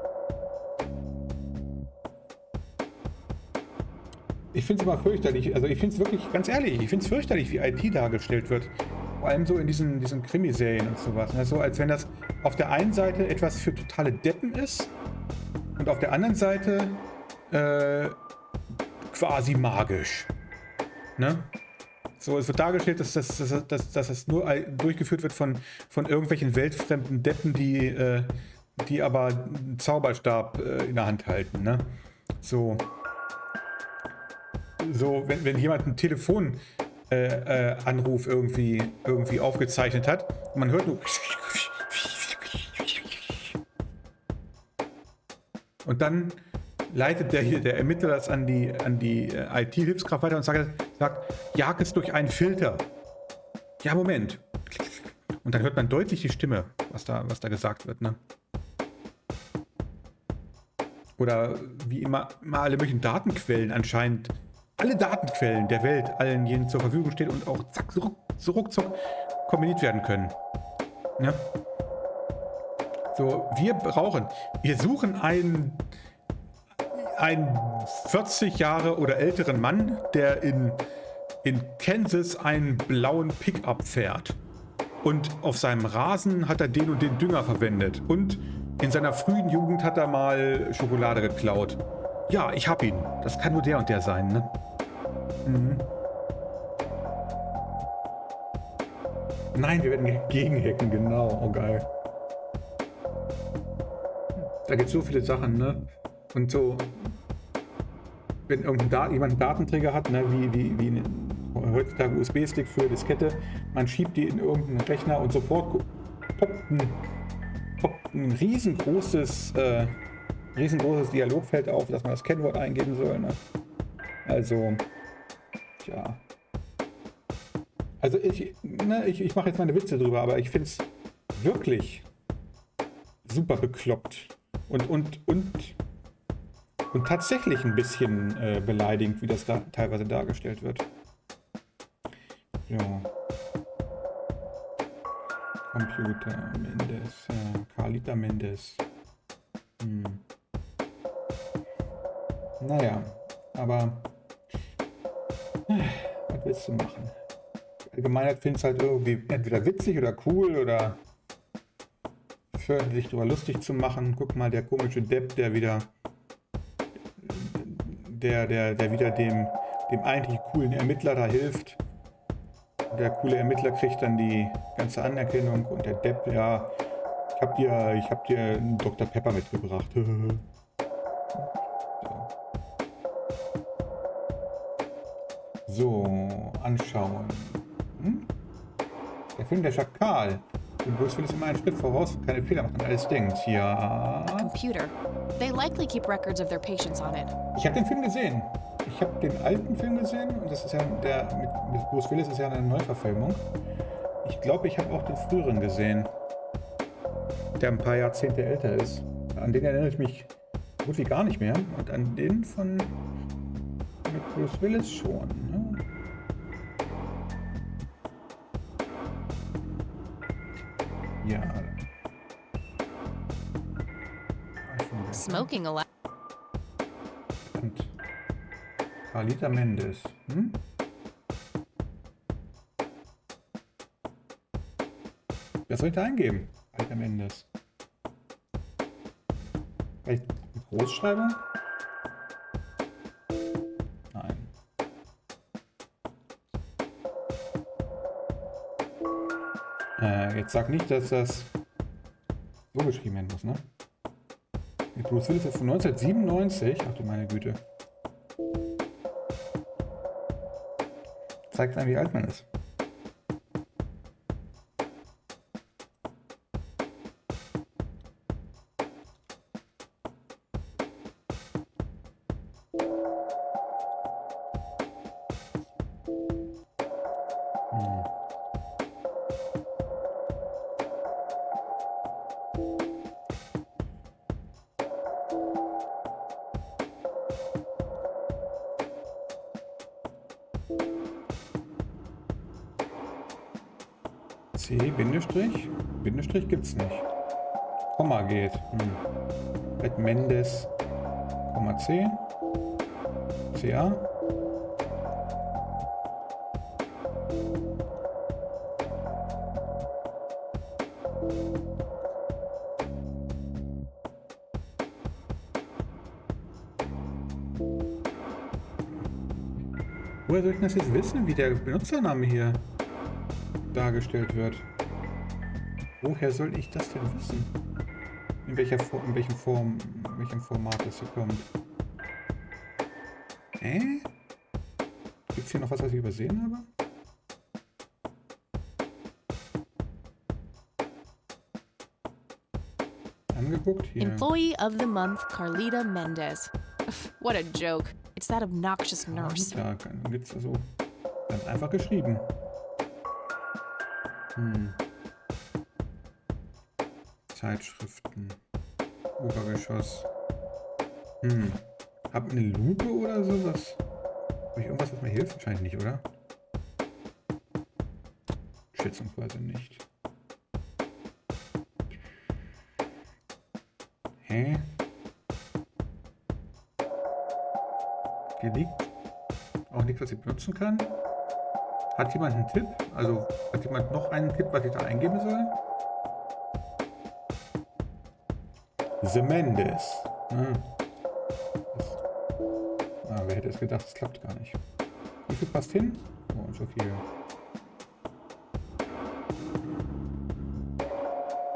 Ich finde es immer fürchterlich, also ich finde es wirklich, ganz ehrlich, ich finde es fürchterlich, wie IT dargestellt wird. Vor allem so in diesen Krimiserien und sowas. Ne? So als wenn das auf der einen Seite etwas für totale Deppen ist und auf der anderen Seite quasi magisch. Ne? So, es wird dargestellt, dass das nur durchgeführt wird von irgendwelchen weltfremden Deppen, die aber einen Zauberstab in der Hand halten. Ne? So, wenn jemand einen Telefonanruf irgendwie aufgezeichnet hat und man hört nur und dann leitet der Ermittler das an die IT-Hilfskraft weiter und sagt, jag es durch einen Filter. Ja, Moment. Und dann hört man deutlich die Stimme, was da gesagt wird, ne? Oder wie immer alle möglichen Datenquellen anscheinend, alle Datenquellen der Welt allen jenen zur Verfügung stehen und auch zack, so ruckzuck kombiniert werden können. Ne? So, wir suchen einen 40 Jahre oder älteren Mann, der in Kansas einen blauen Pickup fährt. Und auf seinem Rasen hat er den und den Dünger verwendet. Und in seiner frühen Jugend hat er mal Schokolade geklaut. Ja, ich hab ihn. Das kann nur der und der sein, ne? Nein, wir werden gegenhacken, genau. Oh, geil. Da gibt es so viele Sachen, ne? Und so, wenn jemand einen Datenträger hat, ne, wie heutzutage USB-Stick für Diskette, man schiebt die in irgendeinen Rechner und sofort poppt ein riesengroßes Dialogfeld auf, dass man das Kennwort eingeben soll. Ne? Also, ja. Also ich mache jetzt meine Witze drüber, aber ich finde es wirklich super bekloppt und tatsächlich ein bisschen beleidigend, wie das da teilweise dargestellt wird. Ja. Computer Mendes, Carlita Mendes. Naja, aber was willst du machen? Die Allgemeinheit findet es halt irgendwie entweder witzig oder cool oder fördert sich darüber lustig zu machen. Guck mal, der komische Depp, der wieder dem eigentlich coolen Ermittler da hilft. Der coole Ermittler kriegt dann die ganze Anerkennung und der Depp, ja, ich hab dir einen Dr. Pepper mitgebracht. So, anschauen. Der Film Der Schakal. Und Bruce Willis immer einen Schritt voraus, keine Fehler macht und alles denkt. Ja. Computer. They likely keep records of their patients on it. Ich habe den Film gesehen. Ich habe den alten Film gesehen und das ist ja der mit Bruce Willis ist ja eine Neuverfilmung. Ich glaube, ich habe auch den früheren gesehen, der ein paar Jahrzehnte älter ist. An den erinnere ich mich gut wie gar nicht mehr und an den von mit Bruce Willis schon. Ne? Ja. Smoking allowed. Und Carlita Mendes. Was soll ich da eingeben? Carlita Mendes. Vielleicht mit Großschreibung? Nein. Jetzt sag nicht, dass das so geschrieben werden muss, ne? Mit Bruce Willis ist von 1997. Ach du meine Güte. Zeigt einem, wie alt man ist. C, Bindestrich. Bindestrich gibt's nicht. Komma geht. Mit Mendes, Komma C. CA. Woher soll ich das jetzt wissen, wie der Benutzername hier dargestellt wird? Woher soll ich das denn wissen? In welchem Format das hier kommt? Gibt's hier noch was ich übersehen habe? Angeguckt hier. Employee of the Month, Carlita Mendes. What a joke. It's that obnoxious nurse. Ja, dann gibt's also ganz einfach geschrieben. Zeitschriften. Obergeschoss. Hab eine Lupe oder sowas? Habe ich irgendwas, was mir hilft? Wahrscheinlich nicht, oder? Schätzungsweise nicht. Hä? Hier liegt auch nichts, was ich benutzen kann. Hat jemand einen Tipp? Also hat jemand noch einen Tipp, was ich da eingeben soll? The Mendes. Wer hätte es gedacht, es klappt gar nicht. Wie viel passt hin? Oh, so viel.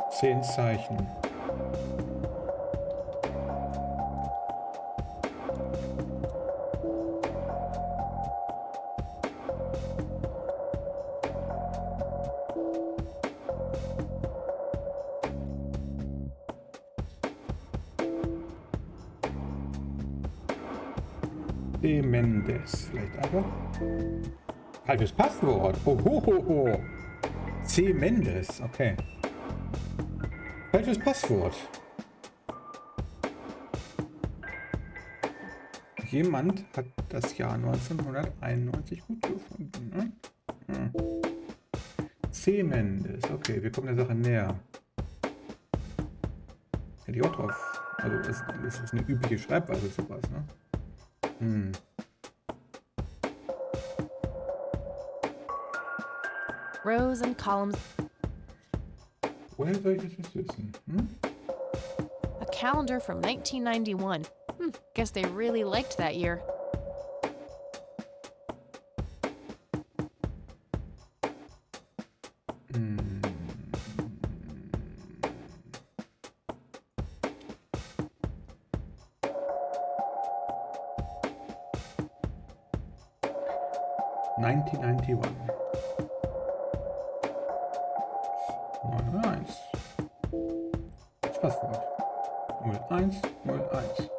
10 Zeichen. Mendes, vielleicht aber. Falsches Passwort. Oh. C. Mendes, okay. Falsches Passwort. Jemand hat das Jahr 1991 gut gefunden. Ne? C. Mendes, okay, wir kommen der Sache näher. Hätte ich auch drauf Also das ist eine übliche Schreibweise sowas, ne? Hm. Rows and columns. Woher soll ich das jetzt wissen? Hm? A calendar from 1991. Guess they really liked that year. Hm. Das Passwort. 0101.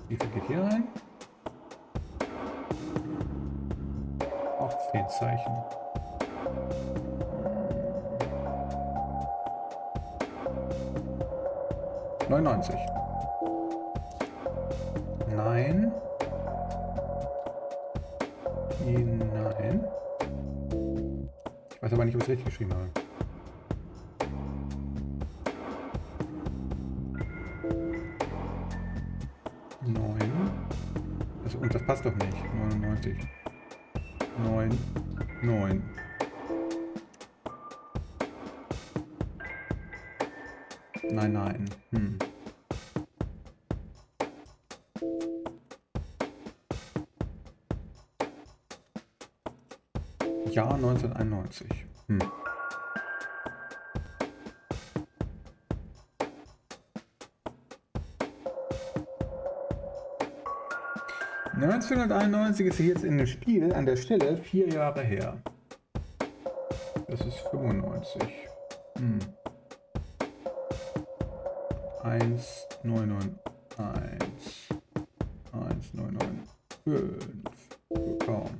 Wie viel geht hier rein? Auch 10 Zeichen. Hm. 99. Nein. Nein. Ich weiß aber nicht, ob ich es richtig geschrieben habe. Und das passt doch nicht. 99. 9. 9. Nein, nein. Jahr 1991. 1991 ist jetzt in dem Spiel an der Stelle 4 Jahre her. Das ist 95. 1991. 1995. Kaum.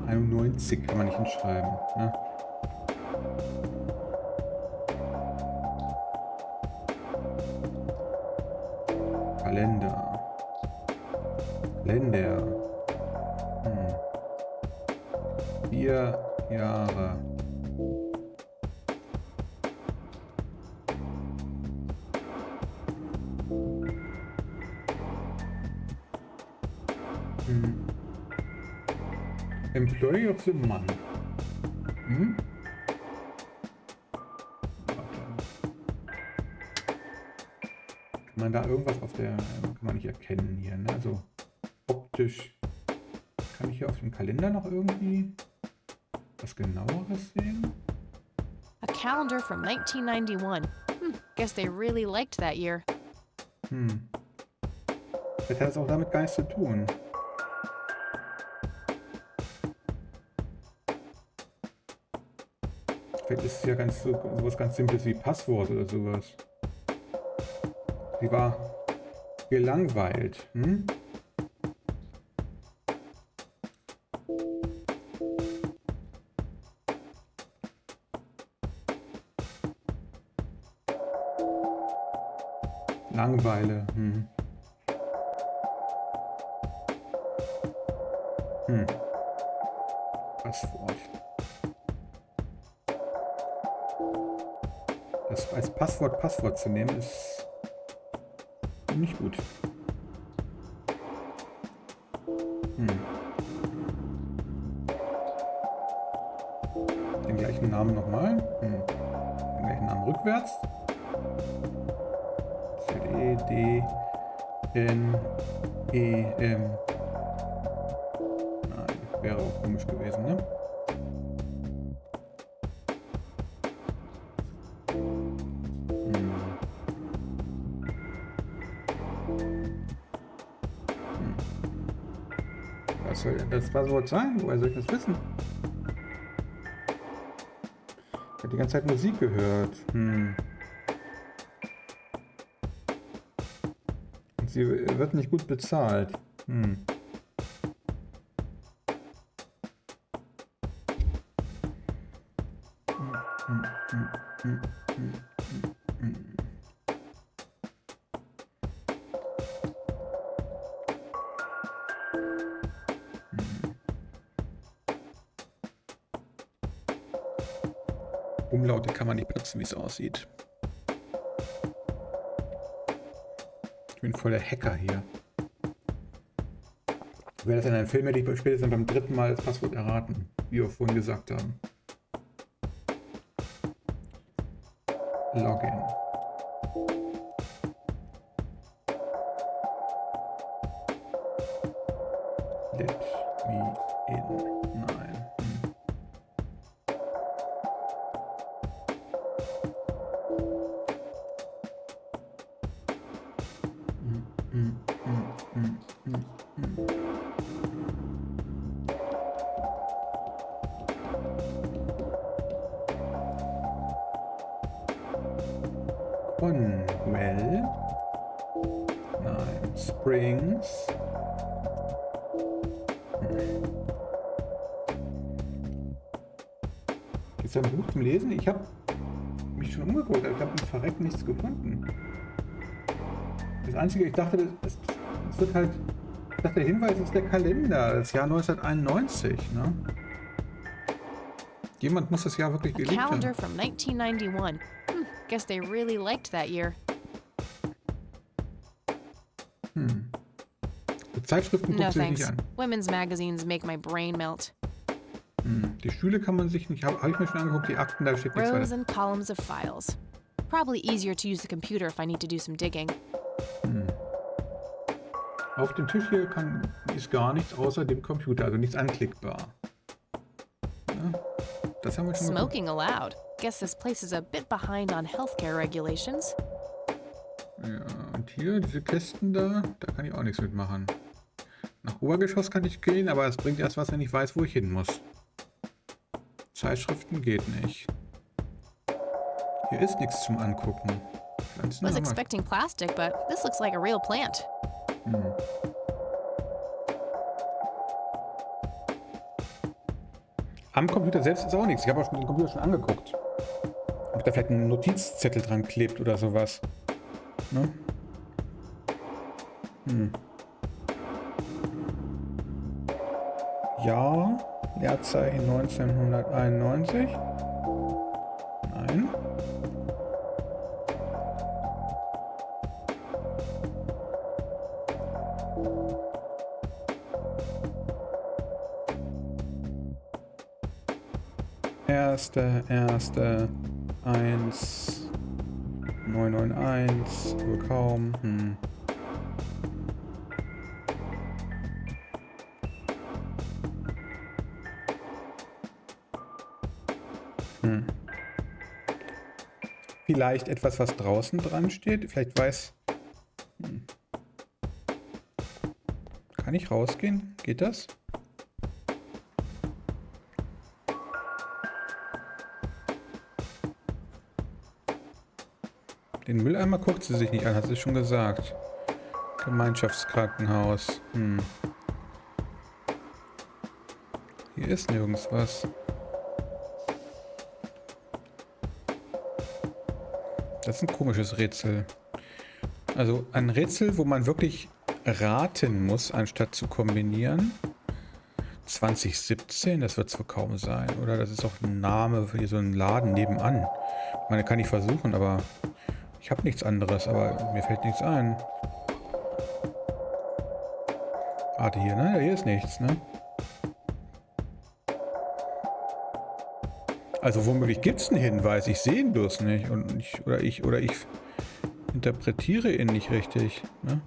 91 kann man nicht hinschreiben. Ne? Kalender. Länder. 4 Jahre. Employee of the Month. Kann man da irgendwas auf der... Kann man nicht erkennen hier, ne? Also optisch... Kann ich hier auf dem Kalender noch irgendwie was Genaueres sehen? A calendar from 1991. Guess they really liked that year. Das hat es auch damit gar nichts zu tun. Vielleicht ist es ja sowas ganz Simples wie Passwort oder sowas. Sie war gelangweilt. Langeweile. Passwort. Das als Passwort zu nehmen, ist nicht gut. Den gleichen Namen nochmal. Den gleichen Namen rückwärts. Z-E-D-N-E-M. Nein, wäre auch komisch gewesen, ne? Was soll denn das Passwort sein? Woher soll ich das wissen? Ich habe die ganze Zeit Musik gehört. Sie wird nicht gut bezahlt. Hm. Umlaute kann man nicht benutzen, wie es aussieht. Ich bin voll der Hacker hier. Ich werde das in einem Film hätte ich spätestens beim 3. Mal das Passwort erraten, wie wir vorhin gesagt haben. Login. Let me in. Nein. Conwell. Nein. Springs. Ist da ein Buch zum Lesen? Ich habe mich schon umgeguckt, aber ich habe mit Verrecken nichts gefunden. Das Einzige, ich dachte, es wird halt. Ich dachte, der Hinweis ist der Kalender, das Jahr 1991, ne? Jemand muss das Jahr wirklich gelebt haben. Calendar from 1991. Guess they really liked that year. Die Zeitschriften No guckt sie sich nicht thanks. an. Women's magazines make my brain melt. Die Stühle kann man sich nicht. Hab ich mir schon angeguckt, die Akten, da steht nichts Rows weiter. and columns of files. Probably easier to use the computer if I need to do some digging. Auf dem Tisch hier ist gar nichts außer dem Computer, also nichts anklickbar. Ja, das haben wir schon geguckt. Smoking allowed. Guess this place is a bit behind on healthcare regulations. Ja, und hier, diese Kästen da kann ich auch nichts mitmachen. Nach Obergeschoss kann ich gehen, aber es bringt erst was, wenn ich weiß, wo ich hin muss. Zeitschriften geht nicht. Hier ist nichts zum Angucken. Pflanzen Was haben wir. expecting plastic, but this looks like a real plant. Am Computer selbst ist auch nichts. Ich habe auch den Computer schon angeguckt. Ob da vielleicht ein Notizzettel dran klebt oder sowas. Ne? Ja, Leerzeichen 1991. Nein. Erste 1 991, wohl kaum. Vielleicht etwas, was draußen dran steht. Vielleicht weiß. Kann ich rausgehen? Geht das? Den Mülleimer guckt sie sich nicht an, hat sie schon gesagt. Gemeinschaftskrankenhaus. Hier ist nirgends was. Das ist ein komisches Rätsel. Also ein Rätsel, wo man wirklich raten muss, anstatt zu kombinieren. 2017, das wird es wohl kaum sein. Oder das ist auch ein Name für so einen Laden nebenan. Ich meine, kann ich versuchen, aber ich habe nichts anderes, aber mir fällt nichts ein. Warte hier, ne? Hier ist nichts, ne? Also womöglich gibt es einen Hinweis, ich sehe ihn bloß nicht. Und ich interpretiere ihn nicht richtig, ne?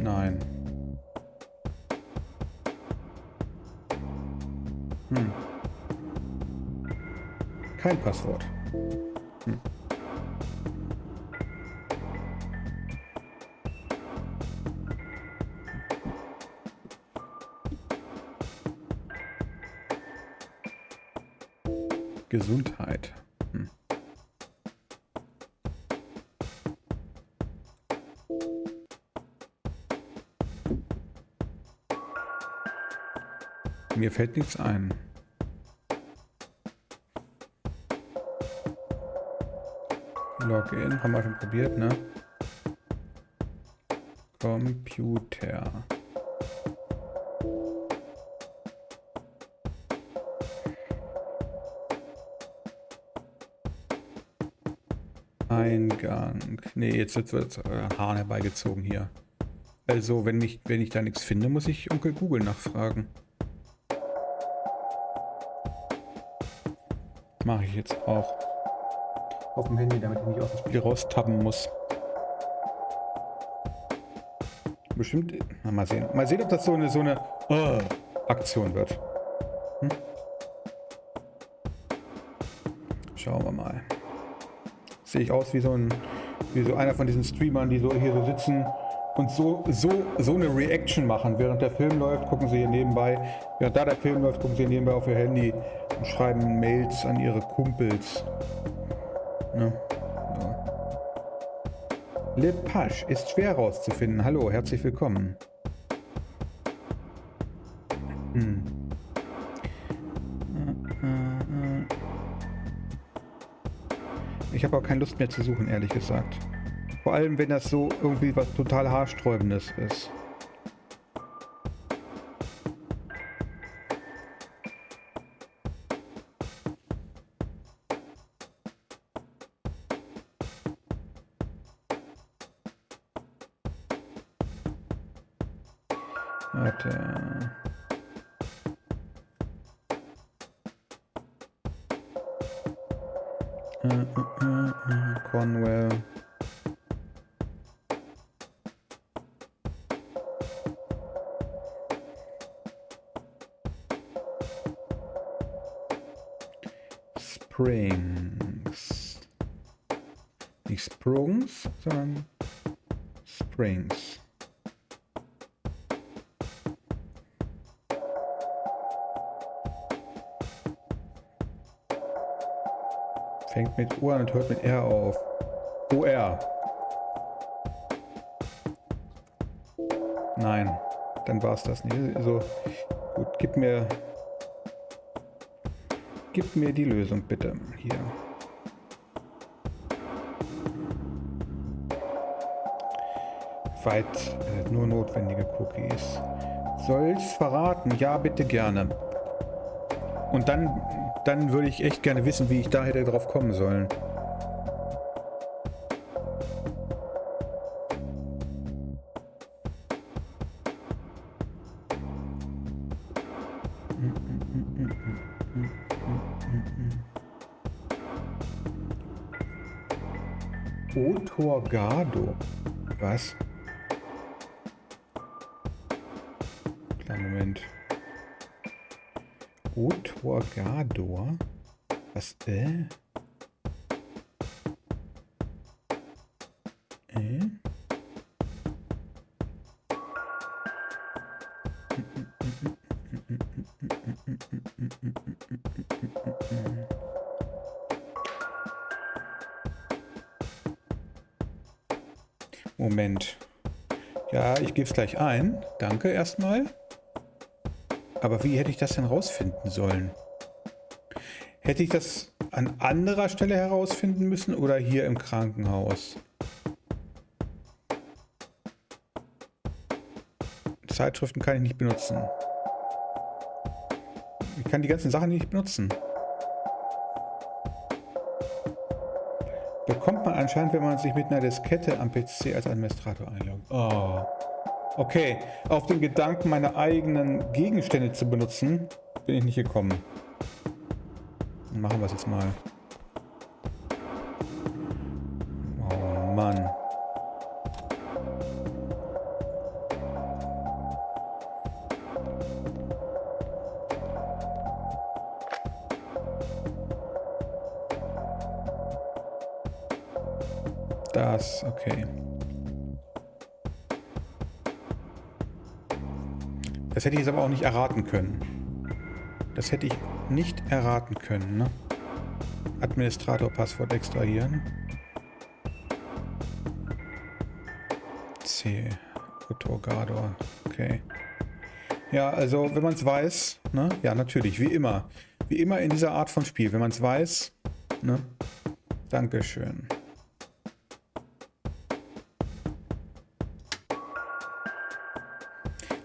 Nein. Kein Passwort. Gesundheit. Hm. Mir fällt nichts ein. Login haben wir schon probiert, ne? Computer. Eingang. Nee, jetzt wird Hahn herbeigezogen hier. Also, wenn ich da nichts finde, muss ich Onkel Google nachfragen. Mache ich jetzt auch. Auf dem Handy, damit ich nicht aus dem Spiel raustappen muss. Bestimmt. Na, mal sehen. Mal sehen, ob das so eine Aktion wird. Hm? Schauen wir mal. Sehe ich aus wie so einer von diesen Streamern, die so hier so sitzen und so eine Reaction machen. Während der Film läuft, gucken sie hier nebenbei. Während da der Film läuft, gucken sie hier nebenbei auf ihr Handy und schreiben Mails an ihre Kumpels. Ja. Le Pasch ist schwer rauszufinden. Hallo, herzlich willkommen. Ich habe auch keine Lust mehr zu suchen, ehrlich gesagt. Vor allem, wenn das so irgendwie was total Haarsträubendes ist. Warte. Cornwell. Springs. Nicht Sprungs, sondern Springs. Fängt mit O an und hört mit R auf. OR. Nein, dann war es das nicht. Also, gut, gib mir die Lösung bitte. Hier. Weit nur notwendige Cookies. Soll's verraten? Ja, bitte gerne. Und dann würde ich echt gerne wissen, wie ich da hätte drauf kommen sollen. Otorgado. Was? Kleinen Moment. Otorgador? Was, Moment. Ja, ich gebe es gleich ein. Danke erstmal. Aber wie hätte ich das denn rausfinden sollen? Hätte ich das an anderer Stelle herausfinden müssen oder hier im Krankenhaus? Zeitschriften kann ich nicht benutzen. Ich kann die ganzen Sachen nicht benutzen. Bekommt man anscheinend, wenn man sich mit einer Diskette am PC als Administrator einloggt. Oh. Okay, auf den Gedanken, meine eigenen Gegenstände zu benutzen, bin ich nicht gekommen. Dann machen wir es jetzt mal. Oh Mann. Das, okay. Das hätte ich jetzt aber auch nicht erraten können. Das hätte ich nicht erraten können, ne? Administrator-Passwort extrahieren. C. Otorgador. Okay. Ja, also wenn man es weiß, ne? Ja, natürlich, wie immer. Wie immer in dieser Art von Spiel. Wenn man es weiß, ne? Dankeschön.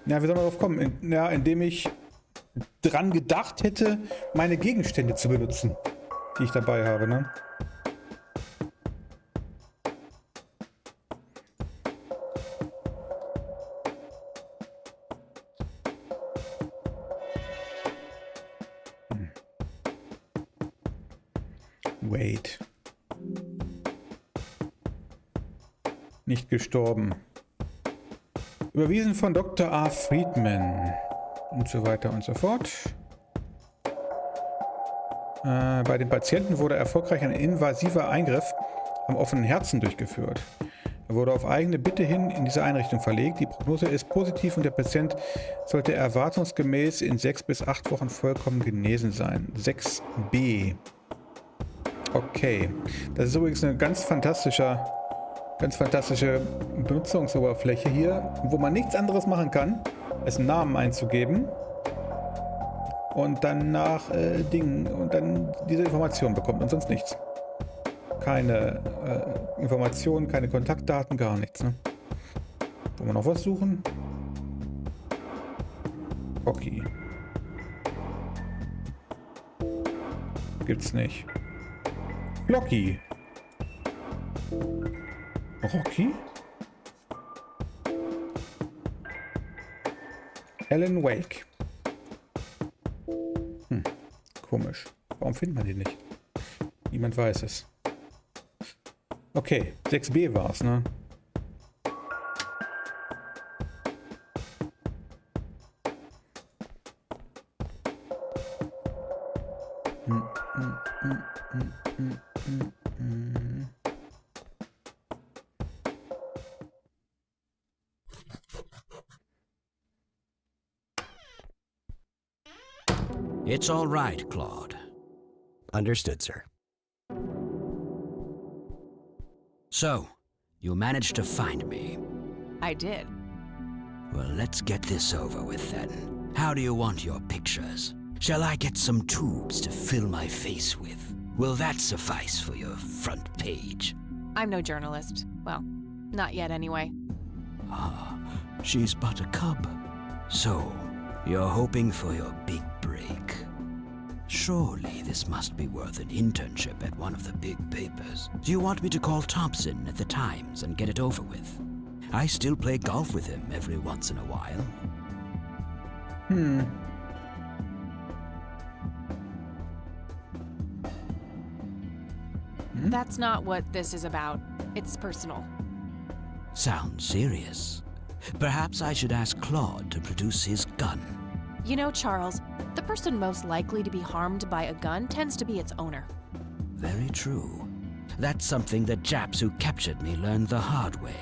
Ja, wie soll man darauf kommen? Ja, indem ich dran gedacht hätte, meine Gegenstände zu benutzen, die ich dabei habe, ne? Wait. Nicht gestorben. Überwiesen von Dr. A. Friedman. Und so weiter und so fort. Bei den Patienten wurde erfolgreich ein invasiver Eingriff am offenen Herzen durchgeführt. Er wurde auf eigene Bitte hin in diese Einrichtung verlegt. Die Prognose ist positiv und der Patient sollte erwartungsgemäß in 6 bis 8 Wochen vollkommen genesen sein. 6b. Okay. Das ist übrigens eine ganz fantastische Benutzungsoberfläche hier, wo man nichts anderes machen kann, als einen Namen einzugeben und dann nach und dann diese Information bekommt und sonst nichts. Keine Informationen, keine Kontaktdaten, gar nichts. Ne? Wollen wir noch was suchen? Hockey. Gibt's nicht. Blocky. Rocky? Alan Wake. Komisch. Warum findet man die nicht? Niemand weiß es. Okay, 6b war es, ne? It's all right, Claude. Understood, sir. So, you managed to find me. I did. Well, let's get this over with then. How do you want your pictures? Shall I get some tubes to fill my face with? Will that suffice for your front page? I'm no journalist. Well, not yet anyway. Ah, she's but a cub. So, you're hoping for your big break. Surely this must be worth an internship at one of the big papers. Do you want me to call Thompson at the Times and get it over with? I still play golf with him every once in a while. That's not what this is about. It's personal. Sounds serious. Perhaps I should ask Claude to produce his gun. You know, Charles, the person most likely to be harmed by a gun tends to be its owner. Very true. That's something that Japs who captured me learned the hard way.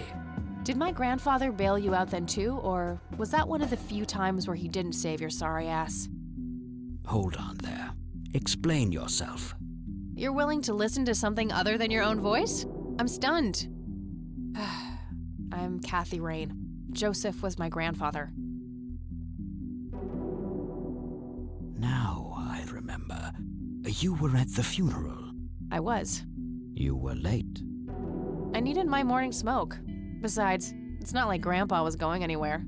Did my grandfather bail you out then too, or was that one of the few times where he didn't save your sorry ass? Hold on there. Explain yourself. You're willing to listen to something other than your own voice? I'm stunned. I'm Kathy Rain. Joseph was my grandfather. Now I remember. You were at the funeral. I was. You were late. I needed my morning smoke. Besides, it's not like Grandpa was going anywhere.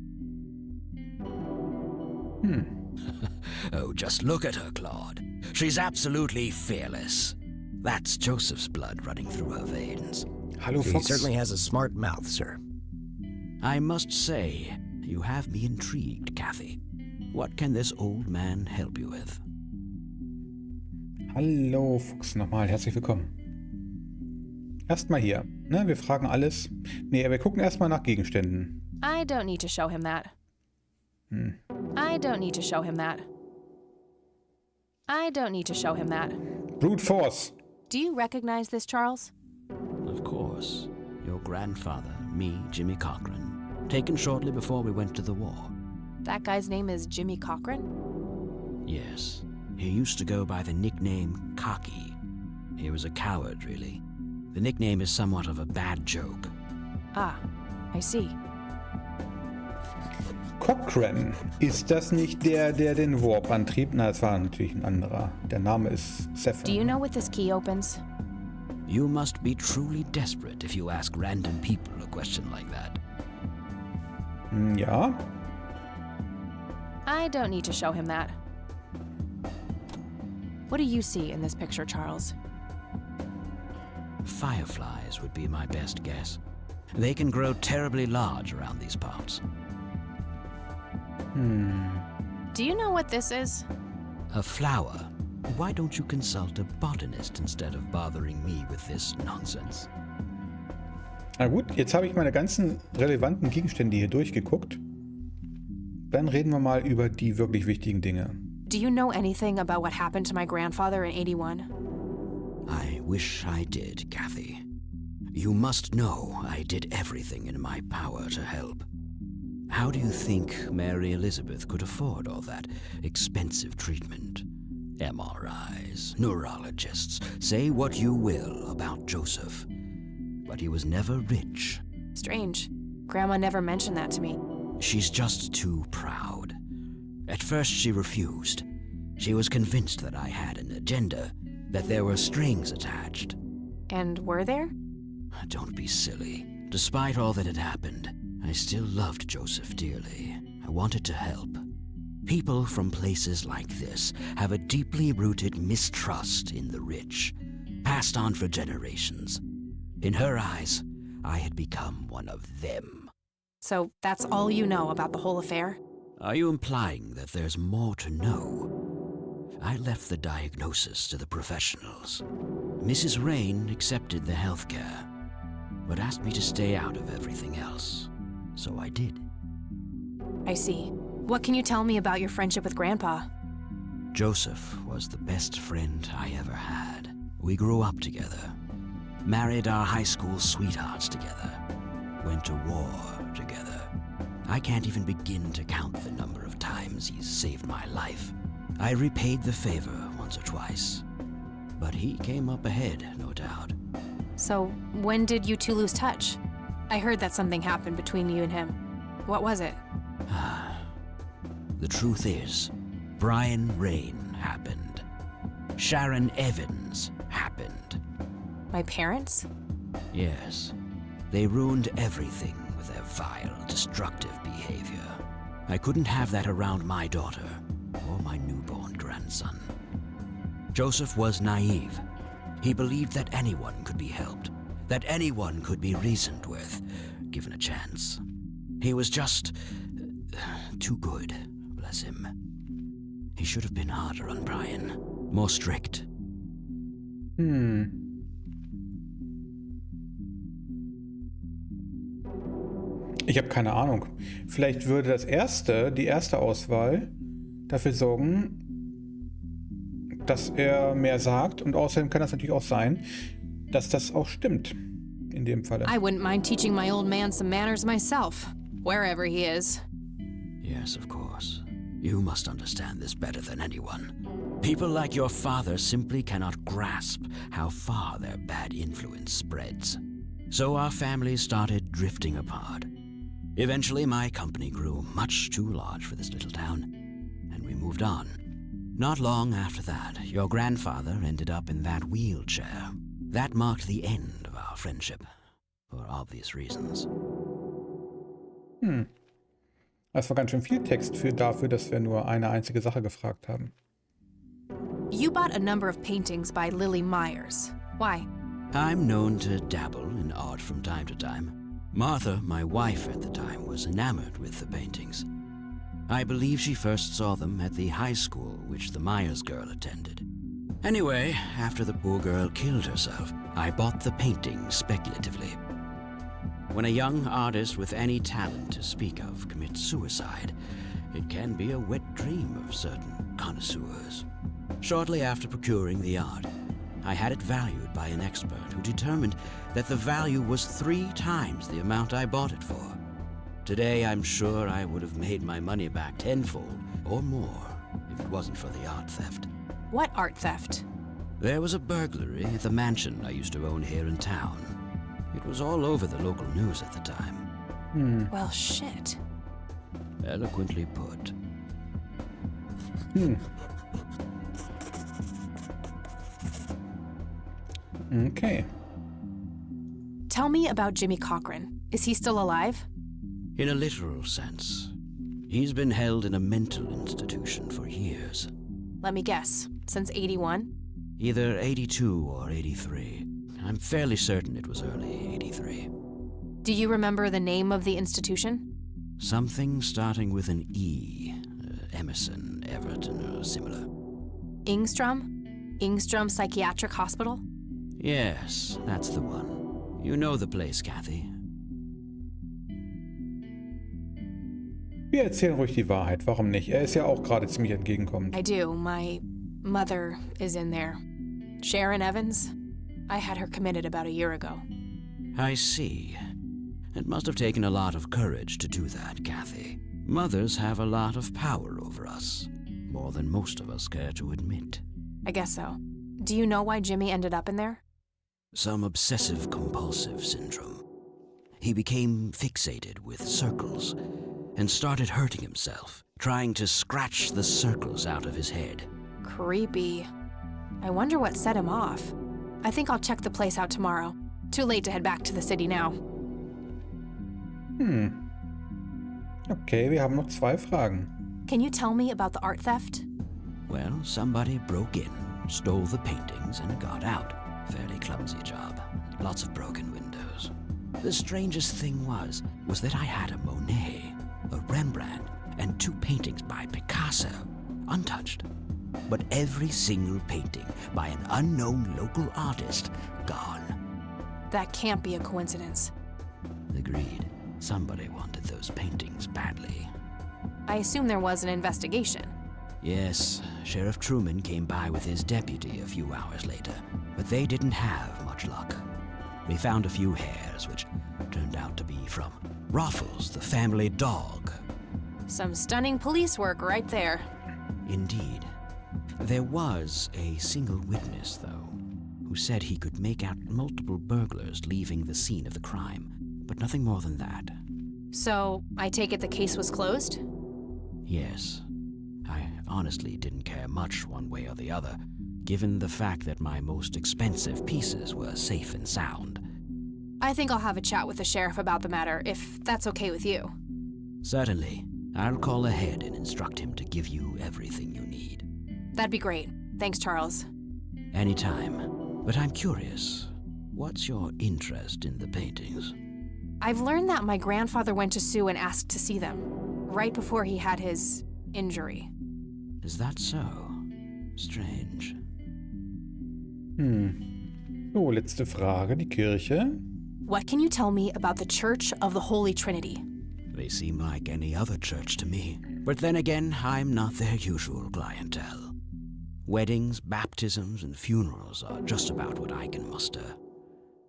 Oh, just look at her, Claude. She's absolutely fearless. That's Joseph's blood running through her veins. Hallo He Fox. certainly has a smart mouth, sir. I must say, you have me intrigued, Kathy. What can this old man help you with? Hallo Fuchs nochmal, herzlich willkommen. Erstmal hier, ne? Wir fragen alles. Nee, wir gucken erstmal nach Gegenständen. I don't need to show him that. I don't need to show him that. I don't need to show him that. Brute Force. Do you recognize this, Charles? Of course. Your grandfather, me, Jimmy Cochran. Taken shortly before we went to the war. That guy's name is Jimmy Cochran? Yes. He used to go by the nickname Cocky. He was a coward, really. The nickname is somewhat of a bad joke. Ah, I see. Cochrane. Ist das nicht der den Warp antrieb? Na, das war natürlich ein anderer. Der Name ist Sephon. Do you know what this key opens? You must be truly desperate if you ask random people a question like that. Ja. I don't need to show him that. What do you see in this picture, Charles? Fireflies would be my best guess. They can grow terribly large around these parts. Do you know what this is? A flower? Why don't you consult a botanist instead of bothering me with this nonsense? Na gut, jetzt habe ich meine ganzen relevanten Gegenstände hier durchgeguckt. Dann reden wir mal über die wirklich wichtigen Dinge. Do you know anything about what happened to my grandfather in 81? I wish I did, Kathy. You must know I did everything in my power to help. How do you think Mary Elizabeth could afford all that expensive treatment? MRIs, neurologists, say what you will about Joseph. But he was never rich. Strange. Grandma never mentioned that to me. She's just too proud. At first she refused. She was convinced that I had an agenda, that there were strings attached. And were there? Don't be silly. Despite all that had happened, I still loved Joseph dearly. I wanted to help. People from places like this have a deeply rooted mistrust in the rich, passed on for generations. In her eyes, I had become one of them. So that's all you know about the whole affair? Are you implying that there's more to know? I left the diagnosis to the professionals. Mrs. Rain accepted the health care, but asked me to stay out of everything else. So I did. I see. What can you tell me about your friendship with Grandpa? Joseph was the best friend I ever had. We grew up together, married our high school sweethearts together, went to war together. I can't even begin to count the number of times he's saved my life. I repaid the favor once or twice, but he came up ahead, no doubt. So, when did you two lose touch? I heard that something happened between you and him. What was it? The truth is, Brian Rain happened. Sharon Evans happened. My parents? Yes. They ruined everything with their vile, destructive behavior. I couldn't have that around my daughter or my newborn grandson. Joseph was naive. He believed that anyone could be helped, that anyone could be reasoned with, given a chance. He was just too good, bless him. He should have been harder on Brian, more strict. Ich habe keine Ahnung. Vielleicht würde die erste Auswahl, dafür sorgen, dass er mehr sagt. Und außerdem kann das natürlich auch sein, dass das auch stimmt. In dem Falle. I wouldn't mind teaching my old man some manners myself, wherever he is. Yes, of course. You must understand this better than anyone. People like your father simply cannot grasp how far their bad influence spreads. So our families started drifting apart. Eventually, my company grew much too large for this little town, and we moved on. Not long after that, your grandfather ended up in that wheelchair. That marked the end of our friendship, for obvious reasons. Das war ganz schön viel Text dafür, dass wir nur eine einzige Sache gefragt haben. You bought a number of paintings by Lily Myers. Why? I'm known to dabble in art from time to time. Martha, my wife at the time, was enamored with the paintings. I believe she first saw them at the high school which the Myers girl attended. Anyway, after the poor girl killed herself, I bought the paintings speculatively. When a young artist with any talent to speak of commits suicide, it can be a wet dream of certain connoisseurs. Shortly after procuring the art, I had it valued by an expert who determined that the value was 3 times the amount I bought it for. Today, I'm sure I would have made my money back tenfold or more if it wasn't for the art theft. What art theft? There was a burglary at the mansion I used to own here in town. It was all over the local news at the time. Well, shit. Eloquently put. Okay. Tell me about Jimmy Cochran. Is he still alive? In a literal sense, he's been held in a mental institution for years. Let me guess. Since 81? Either 82 or 83. I'm fairly certain it was early 83. Do you remember the name of the institution? Something starting with an E. Emerson, Everton, or similar. Ingstrom? Ingstrom Psychiatric Hospital? Yes, that's the one. You know the place, Kathy. Wir erzählen ruhig die Wahrheit. Warum nicht? Er ist ja auch gerade ziemlich entgegenkommend. I do. My mother is in there. Sharon Evans? I had her committed about a year ago. I see. It must have taken a lot of courage to do that, Kathy. Mothers have a lot of power over us. More than most of us care to admit. I guess so. Do you know why Jimmy ended up in there? Some obsessive-compulsive syndrome. He became fixated with circles and started hurting himself, trying to scratch the circles out of his head. Creepy. I wonder what set him off. I think I'll check the place out tomorrow. Too late to head back to the city now. Okay, wir haben noch 2 Fragen. Can you tell me about the art theft? Well, somebody broke in, stole the paintings, and got out. Fairly clumsy job. Lots of broken windows. The strangest thing was that I had a Monet, a Rembrandt, and 2 paintings by Picasso, untouched. But every single painting by an unknown local artist, gone. That can't be a coincidence. Agreed. Somebody wanted those paintings badly. I assume there was an investigation. Yes, Sheriff Truman came by with his deputy a few hours later, but they didn't have much luck. We found a few hairs, which turned out to be from Ruffles, the family dog. Some stunning police work right there. Indeed. There was a single witness, though, who said he could make out multiple burglars leaving the scene of the crime, but nothing more than that. So, I take it the case was closed? Yes. I honestly didn't care much one way or the other, given the fact that my most expensive pieces were safe and sound. I think I'll have a chat with the sheriff about the matter, if that's okay with you. Certainly. I'll call ahead and instruct him to give you everything you need. That'd be great. Thanks, Charles. Anytime. But I'm curious, what's your interest in the paintings? I've learned that my grandfather went to Sue and asked to see them, right before he had his injury. Is that so? Strange. So, letzte Frage, die Kirche. What can you tell me about the Church of the Holy Trinity? They seem like any other church to me. But then again, I'm not their usual clientele. Weddings, baptisms, and funerals are just about what I can muster.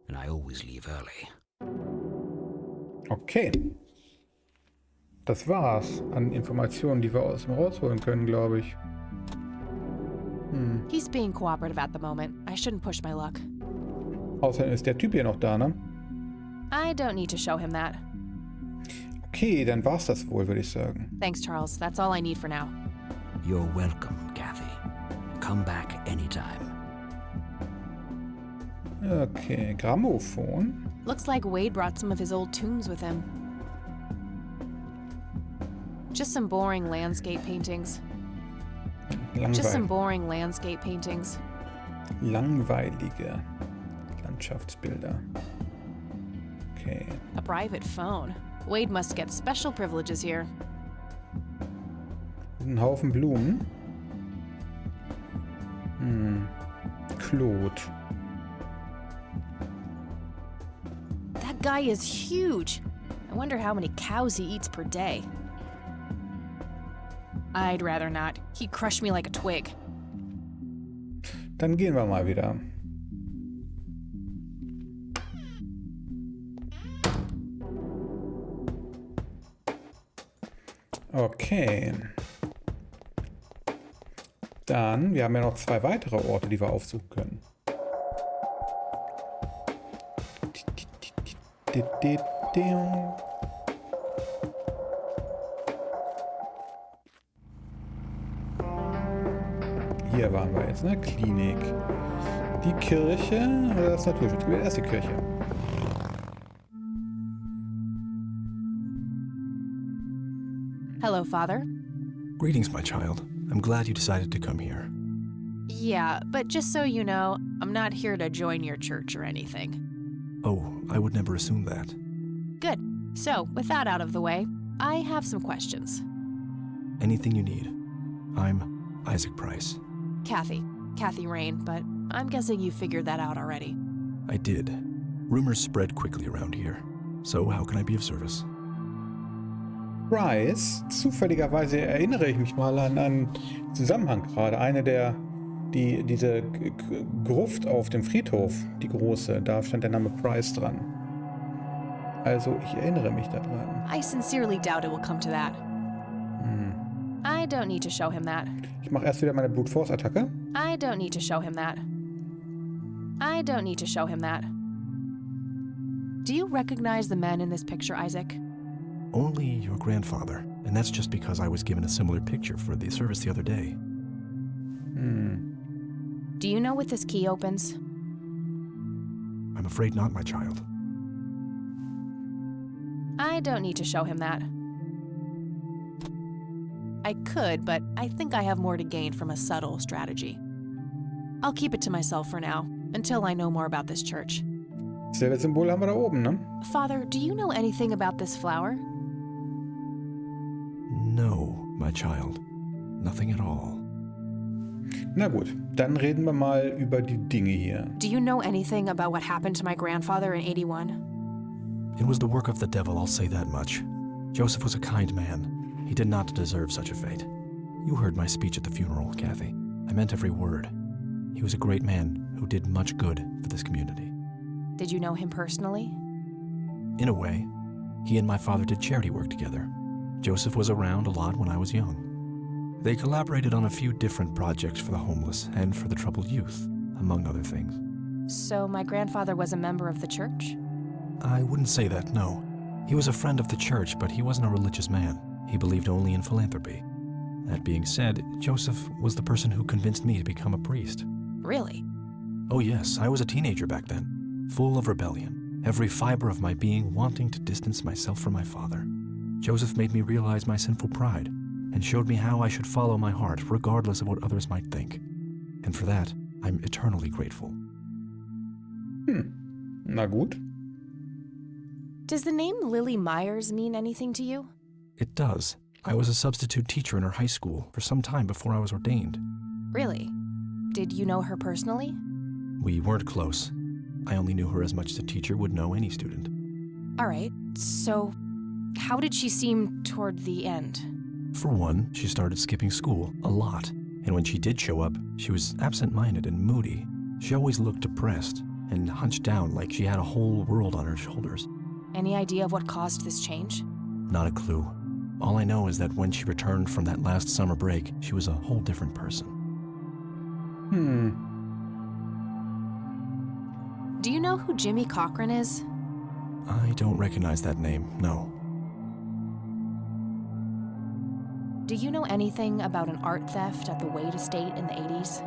And I always leave early. Okay. Das war's an Informationen, die wir aus ihm rausholen können, glaube ich. He's being cooperative at the moment. I shouldn't push my luck. Außerdem ist der Typ hier noch da, ne? I don't need to show him that. Okay, dann war's das wohl, würde ich sagen. Thanks, Charles. That's all I need for now. You're welcome, Kathy. Come back anytime. Okay, Grammophon. Looks like Wade brought some of his old tunes with him. Just some boring landscape paintings. Langweilige Landschaftsbilder. Okay. A private phone. Wade must get special privileges here. Ein Haufen Blumen. Claude. That guy is huge. I wonder how many cows he eats per day. I'd rather not. He'd crush me like a twig. Dann gehen wir mal wieder. Okay. Dann, wir haben ja noch 2 weitere Orte, die wir aufsuchen können. Hier waren wir jetzt, ne? Klinik. Die Kirche oder das Naturschutzgebiet? Erst die Kirche. Hello, Father. Greetings, my child. I'm glad you decided to come here. Yeah, but just so you know, I'm not here to join your church or anything. Oh, I would never assume that. Good. So, with that out of the way, I have some questions. Anything you need. I'm Isaac Price. Kathy Rain, but I'm guessing you figured that out already. I did. Rumors spread quickly around here. So how can I be of service? Price, zufälligerweise erinnere ich mich mal an Zusammenhang gerade. Diese Gruft auf dem Friedhof, die große, da stand der Name Price dran. Also ich erinnere mich daran. I sincerely doubt it will come to that. I don't need to show him that. Ich mache erst wieder meine Brute Force Attacke. I don't need to show him that. I don't need to show him that. Do you recognize the men in this picture, Isaac? Only your grandfather, and that's just because I was given a similar picture for the service the other day. Do you know what this key opens? I'm afraid not, my child. I don't need to show him that. I could, but I think I have more to gain from a subtle strategy. I'll keep it to myself for now, until I know more about this church. Selbe Symbol haben wir da oben, ne? Father, do you know anything about this flower? No, my child. Nothing at all. Na gut, dann reden wir mal über die Dinge hier. Do you know anything about what happened to my grandfather in 81? It was the work of the devil, I'll say that much. Joseph was a kind man. He did not deserve such a fate. You heard my speech at the funeral, Kathy. I meant every word. He was a great man who did much good for this community. Did you know him personally? In a way, he and my father did charity work together. Joseph was around a lot when I was young. They collaborated on a few different projects for the homeless and for the troubled youth, among other things. So my grandfather was a member of the church? I wouldn't say that, no. He was a friend of the church, but he wasn't a religious man. He believed only in philanthropy. That being said, Joseph was the person who convinced me to become a priest. Really? Oh yes, I was a teenager back then, full of rebellion, every fiber of my being wanting to distance myself from my father. Joseph made me realize my sinful pride and showed me how I should follow my heart regardless of what others might think. And for that, I'm eternally grateful. Na gut. Does the name Lily Myers mean anything to you? It does. I was a substitute teacher in her high school for some time before I was ordained. Really? Did you know her personally? We weren't close. I only knew her as much as a teacher would know any student. All right, so how did she seem toward the end? For one, she started skipping school a lot, and when she did show up, she was absent-minded and moody. She always looked depressed and hunched down like she had a whole world on her shoulders. Any idea of what caused this change? Not a clue. All I know is that when she returned from that last summer break, she was a whole different person. Do you know who Jimmy Cochran is? I don't recognize that name, no. Do you know anything about an art theft at the Wade estate in the 80s?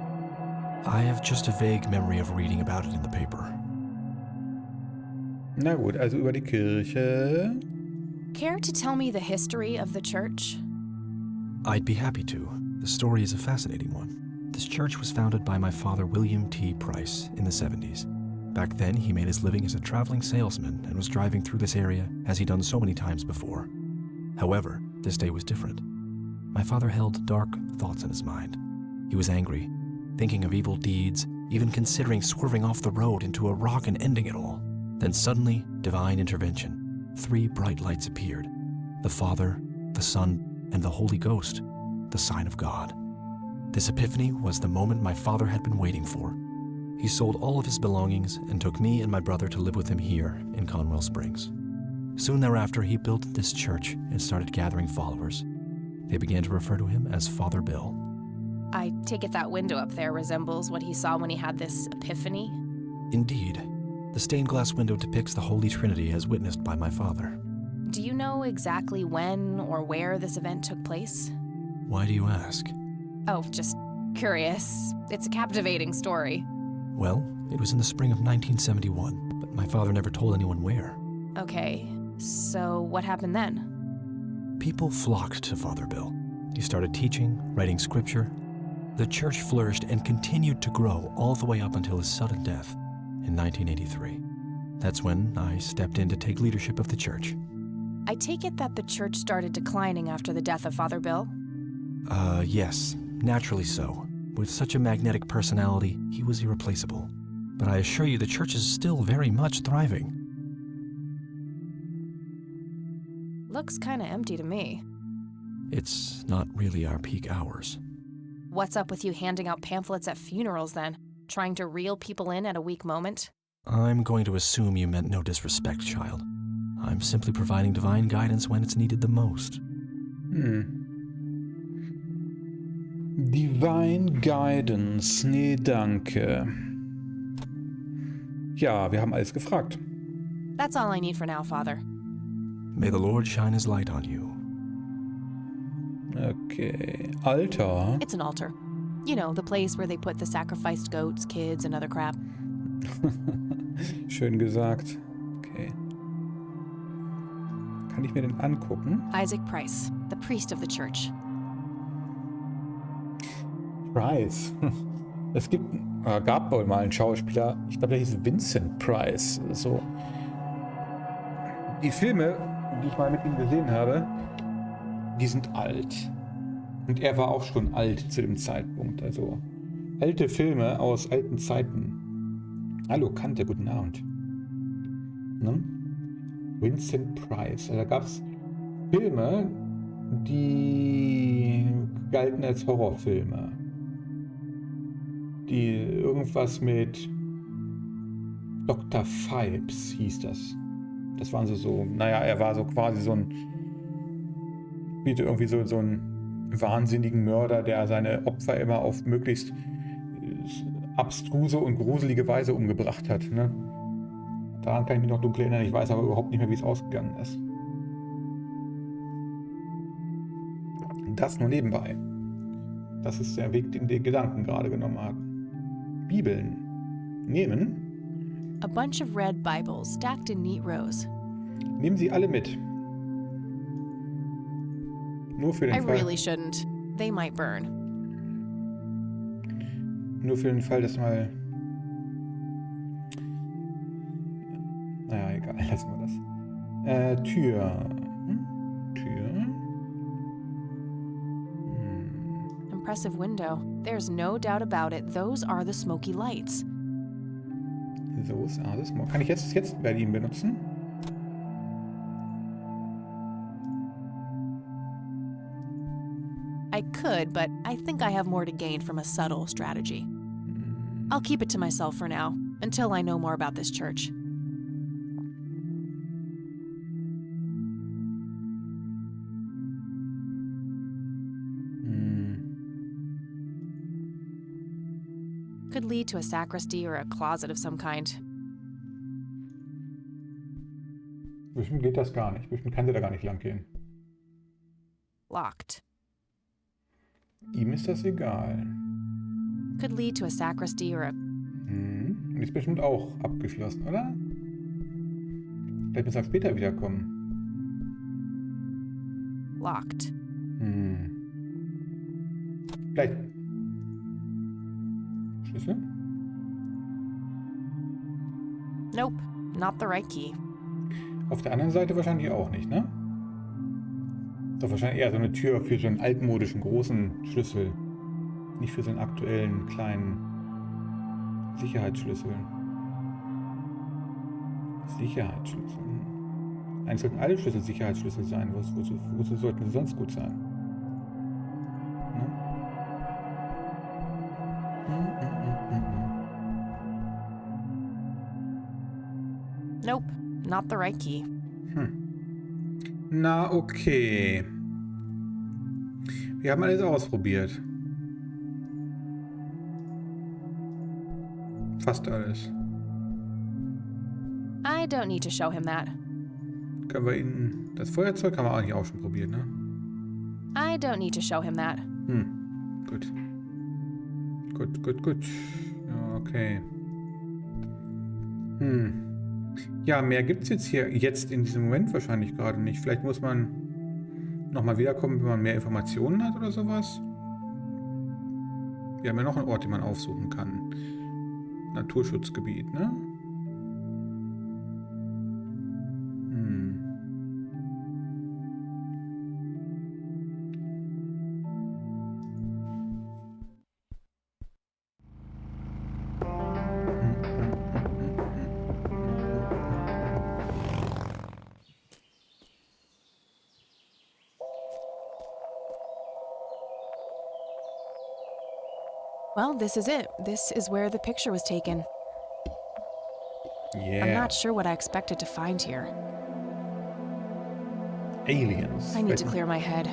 I have just a vague memory of reading about it in the paper. Na gut, also über die Kirche. Care to tell me the history of the church? I'd be happy to. The story is a fascinating one. This church was founded by my father, William T. Price, in the 70s. Back then, he made his living as a traveling salesman and was driving through this area as he'd done so many times before. However, this day was different. My father held dark thoughts in his mind. He was angry, thinking of evil deeds, even considering swerving off the road into a rock and ending it all. Then suddenly, divine intervention. 3 bright lights appeared. The Father, the Son, and the Holy Ghost, the sign of God. This epiphany was the moment my father had been waiting for. He sold all of his belongings and took me and my brother to live with him here in Conwell Springs. Soon thereafter, he built this church and started gathering followers. They began to refer to him as Father Bill. I take it that window up there resembles what he saw when he had this epiphany? Indeed. The stained glass window depicts the Holy Trinity as witnessed by my father. Do you know exactly when or where this event took place? Why do you ask? Oh, just curious. It's a captivating story. Well, it was in the spring of 1971, but my father never told anyone where. Okay, so what happened then? People flocked to Father Bill. He started teaching, writing scripture. The church flourished and continued to grow all the way up until his sudden death in 1983. That's when I stepped in to take leadership of the church. I take it that the church started declining after the death of Father Bill? Yes, naturally so. With such a magnetic personality, he was irreplaceable. But I assure you the church is still very much thriving. Looks kinda empty to me. It's not really our peak hours. What's up with you handing out pamphlets at funerals then? Trying to reel people in at a weak moment? I'm going to assume you meant no disrespect, child. I'm simply providing divine guidance when it's needed the most. Divine Guidance. Nee, danke. Ja, wir haben alles gefragt. That's all I need for now, Father. May the Lord shine his light on you. Okay. Alter. It's an altar. You know, the place where they put the sacrificed goats, kids, and other crap. Schön gesagt. Okay. Kann ich mir den angucken? Isaac Price, the priest of the church. Price. Es gab wohl mal einen Schauspieler, ich glaube, der hieß Vincent Price. So. Die Filme, die ich mal mit ihm gesehen habe, die sind alt. Und er war auch schon alt zu dem Zeitpunkt. Also alte Filme aus alten Zeiten. Hallo, Kante, guten Abend. Ne? Vincent Price. Da gab es Filme, die galten als Horrorfilme. Die irgendwas mit Dr. Phibes hieß das. Das waren so, naja, er war so quasi so ein, spielte irgendwie so einen wahnsinnigen Mörder, der seine Opfer immer auf möglichst abstruse und gruselige Weise umgebracht hat. Ne? Daran kann ich mich noch dunkel erinnern, ich weiß aber überhaupt nicht mehr, wie es ausgegangen ist. Das nur nebenbei. Das ist der Weg, den die Gedanken gerade genommen haben. Bibeln nehmen. A bunch of red Bibles stacked in neat rows. Nehmen Sie alle mit. Nur für den I Fall. really shouldn't. They might burn. Nur für den Fall, dass mal. Naja, egal, lassen wir das. Tür. Tür. Impressive window. There's no doubt about it. Those are the smoky lights. So ist alles. Kann ich jetzt Berlin benutzen? I could, but I think I have more to gain from a subtle strategy. I'll keep it to myself for now, until I know more about this church. Could lead to a sacristy or a closet of some kind. Bestimmt geht das gar nicht. Bestimmt kann sie da gar nicht lang gehen. Locked. Ihm ist das egal. Could lead to a sacristy or a... Und ist bestimmt auch abgeschlossen, oder? Vielleicht muss er später wiederkommen. Locked. Vielleicht. Schlüssel? Nope, not the right key. Auf der anderen Seite wahrscheinlich auch nicht, ne? Doch wahrscheinlich eher so eine Tür für so einen altmodischen großen Schlüssel. Nicht für so einen aktuellen kleinen Sicherheitsschlüssel. Sicherheitsschlüssel. Eigentlich sollten alle Schlüssel Sicherheitsschlüssel sein. Wozu sollten sie sonst gut sein? Ne? Nope, not the right key. Na, okay. Wir haben alles ausprobiert. Fast alles. I don't need to show him that. Können wir ihn... Das Feuerzeug haben wir eigentlich auch schon probiert, ne? I don't need to show him that. Gut. Gut. Ja, okay. Ja, mehr gibt's jetzt in diesem Moment wahrscheinlich gerade nicht. Vielleicht muss man nochmal wiederkommen, wenn man mehr Informationen hat oder sowas. Wir haben ja noch einen Ort, den man aufsuchen kann. Naturschutzgebiet, ne? Well, this is it. This is where the picture was taken. Yeah. I'm not sure what I expected to find here. Aliens. I need to clear my head.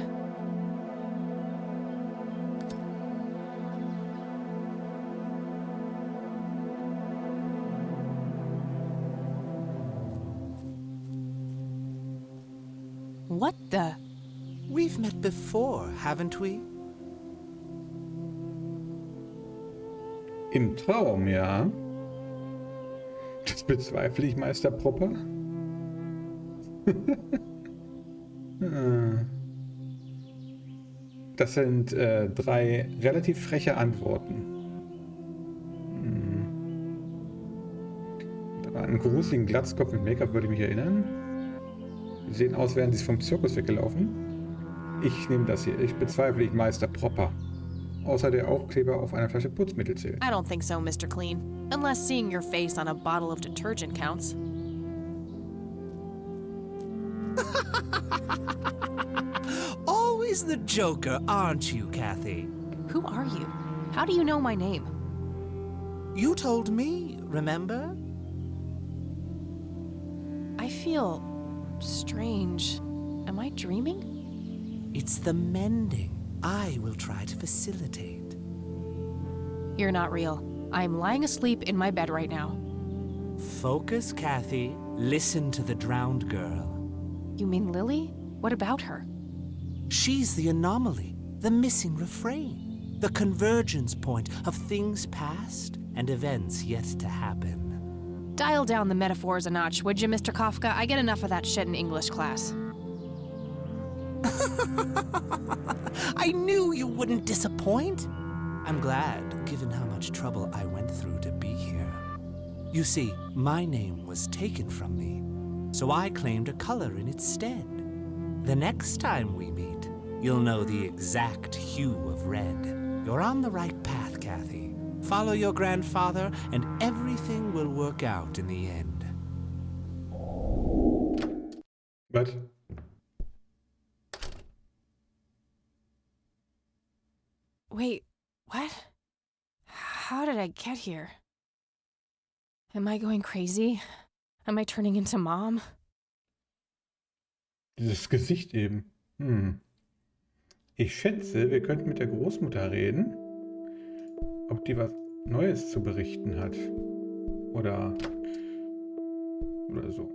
What the? We've met before, haven't we? Im Traum, ja. Das bezweifle ich, Meister Propper. Das sind 3 relativ freche Antworten. An einen gruseligen Glatzkopf mit Make-up würde ich mich erinnern. Sie sehen aus, wären sie vom Zirkus weggelaufen. Ich nehme das hier. Ich bezweifle, ich Meister Propper. Außer der Aufkleber auf einer Flasche Putzmittel zählt. I don't think so, Mr. Clean. Unless seeing your face on a bottle of detergent counts. Always the joker, aren't you, Kathy? Who are you? How do you know my name? You told me, remember? I feel strange. Am I dreaming? It's the mending. I will try to facilitate. You're not real. I'm lying asleep in my bed right now. Focus, Kathy. Listen to the drowned girl. You mean Lily? What about her? She's the anomaly, the missing refrain, the convergence point of things past and events yet to happen. Dial down the metaphors a notch, would you, Mr. Kafka? I get enough of that shit in English class. I knew you wouldn't disappoint. I'm glad, given how much trouble I went through to be here. You see, my name was taken from me, so I claimed a color in its stead. The next time we meet, you'll know the exact hue of red. You're on the right path, Kathy. Follow your grandfather, and everything will work out in the end. Was? Wait, what? How did I get here? Am I going crazy? Am I turning into Mom? Dieses Gesicht eben. Ich schätze, wir könnten mit der Großmutter reden, ob die was Neues zu berichten hat. Oder so.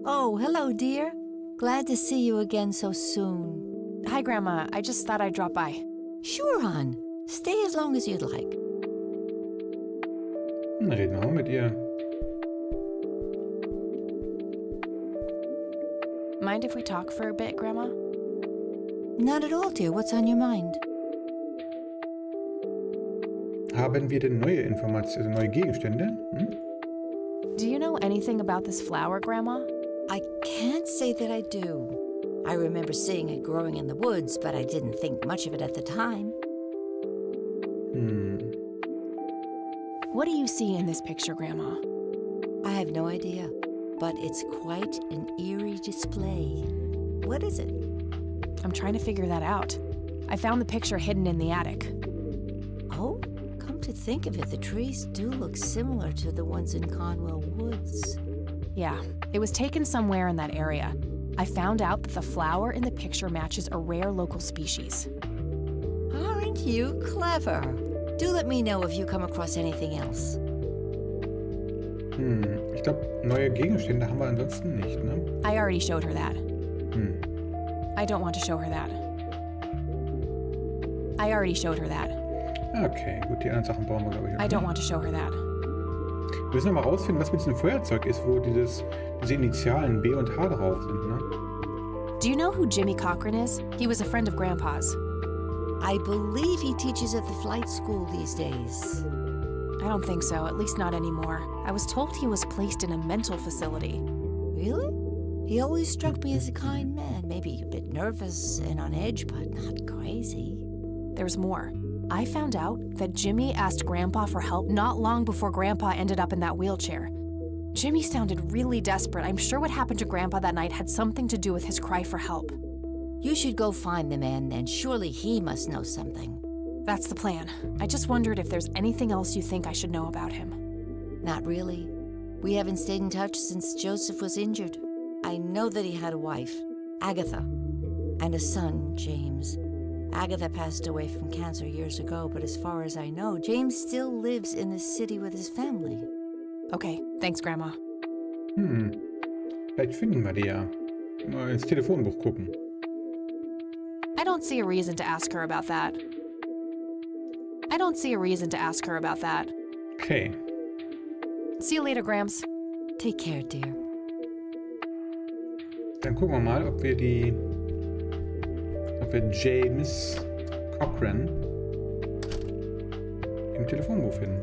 Oh, hello, dear. Glad to see you again so soon. Hi, Grandma. I just thought I'd drop by. Sure, hon. Stay as long as you'd like. Dann reden wir mal mit ihr. Mind if we talk for a bit, Grandma? Not at all, dear. What's on your mind? Haben wir denn neue Informationen, neue Gegenstände? Do you know anything about this flower, Grandma? I can't say that I do. I remember seeing it growing in the woods, but I didn't think much of it at the time. What do you see in this picture, Grandma? I have no idea, but it's quite an eerie display. What is it? I'm trying to figure that out. I found the picture hidden in the attic. Oh, come to think of it, the trees do look similar to the ones in Conwell Woods. Yeah, it was taken somewhere in that area. I found out that the flower in the picture matches a rare local species. Aren't you clever? Do let me know if you come across anything else. Ich glaube, neue Gegenstände haben wir ansonsten nicht, ne? I already showed her that. I don't want to show her that. I already showed her that. Okay, gut, die anderen Sachen brauchen wir, glaube ich. I don't want to show her that. Wir müssen noch mal rausfinden, was mit diesem Feuerzeug ist, wo diese Initialen B und H drauf sind, ne? Do you know who Jimmy Cochran is? He was a friend of Grandpa's. I believe he teaches at the flight school these days. I don't think so, at least not anymore. I was told he was placed in a mental facility. Really? He always struck me as a kind man, maybe a bit nervous and on edge, but not crazy. There's more. I found out that Jimmy asked Grandpa for help not long before Grandpa ended up in that wheelchair. Jimmy sounded really desperate. I'm sure what happened to Grandpa that night had something to do with his cry for help. You should go find the man, and surely he must know something. That's the plan. I just wondered if there's anything else you think I should know about him. Not really. We haven't stayed in touch since Joseph was injured. I know that he had a wife, Agatha, and a son, James. Agatha passed away from cancer years ago, but as far as I know, James still lives in the city with his family. Okay, thanks, Grandma. Vielleicht finden wir die ja. Mal ins Telefonbuch gucken. I don't see a reason to ask her about that. I don't see a reason to ask her about that. Okay. See you later, Grams. Take care, dear. Dann gucken wir mal, ob wir James Cochran im Telefonbuch finden.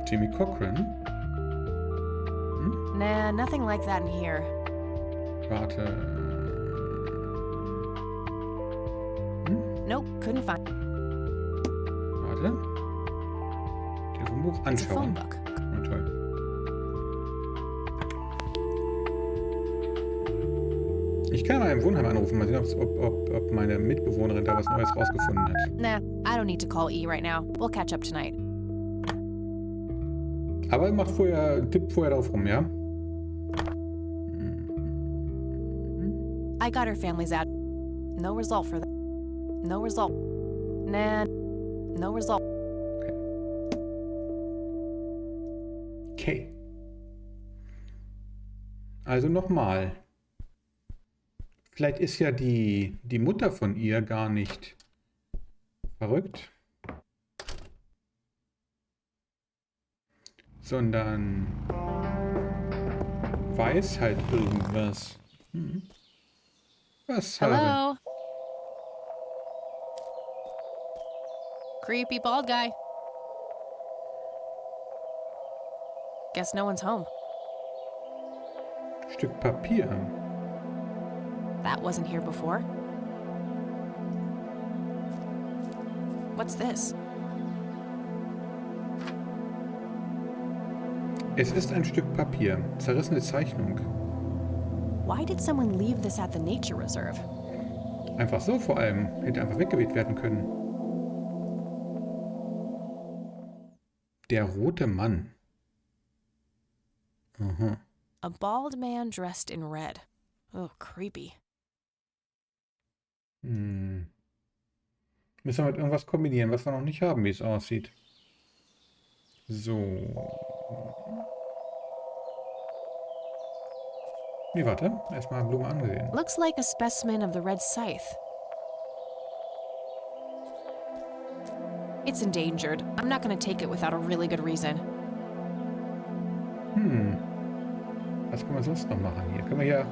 Jimmy Cochran? Nah, nothing like that in here. Warte. Nope, couldn't find. Warte. Telefonbuch It's a phone anschauen. book. Oh, toll. Ich kann mal im Wohnheim anrufen, mal sehen, ob meine Mitbewohnerin da was Neues rausgefunden hat. Nah, I don't need to call E right now. We'll catch up tonight. Aber tippt vorher drauf rum, ja? I got her family's ad. No result for that. No result. Nah, no result. Okay. Also nochmal. Vielleicht ist ja die Mutter von ihr gar nicht verrückt, sondern weiß halt irgendwas. Was halt? Hello? Creepy bald guy. Guess no one's home. Stück Papier. That wasn't here before. What's this? Es ist ein Stück Papier. Zerrissene Zeichnung. Why did someone leave this at the nature reserve? Einfach so vor allem. Hätte einfach weggeweht werden können. Der rote Mann. Aha. A bald man dressed in red. Oh, creepy. Müssen wir mit irgendwas kombinieren, was wir noch nicht haben, wie es aussieht. So. Nee, warte. Erstmal Blume angesehen. Looks like a specimen of the red scythe. It's endangered. I'm not gonna take it without a really good reason. Was können wir sonst noch machen hier? Können wir hier...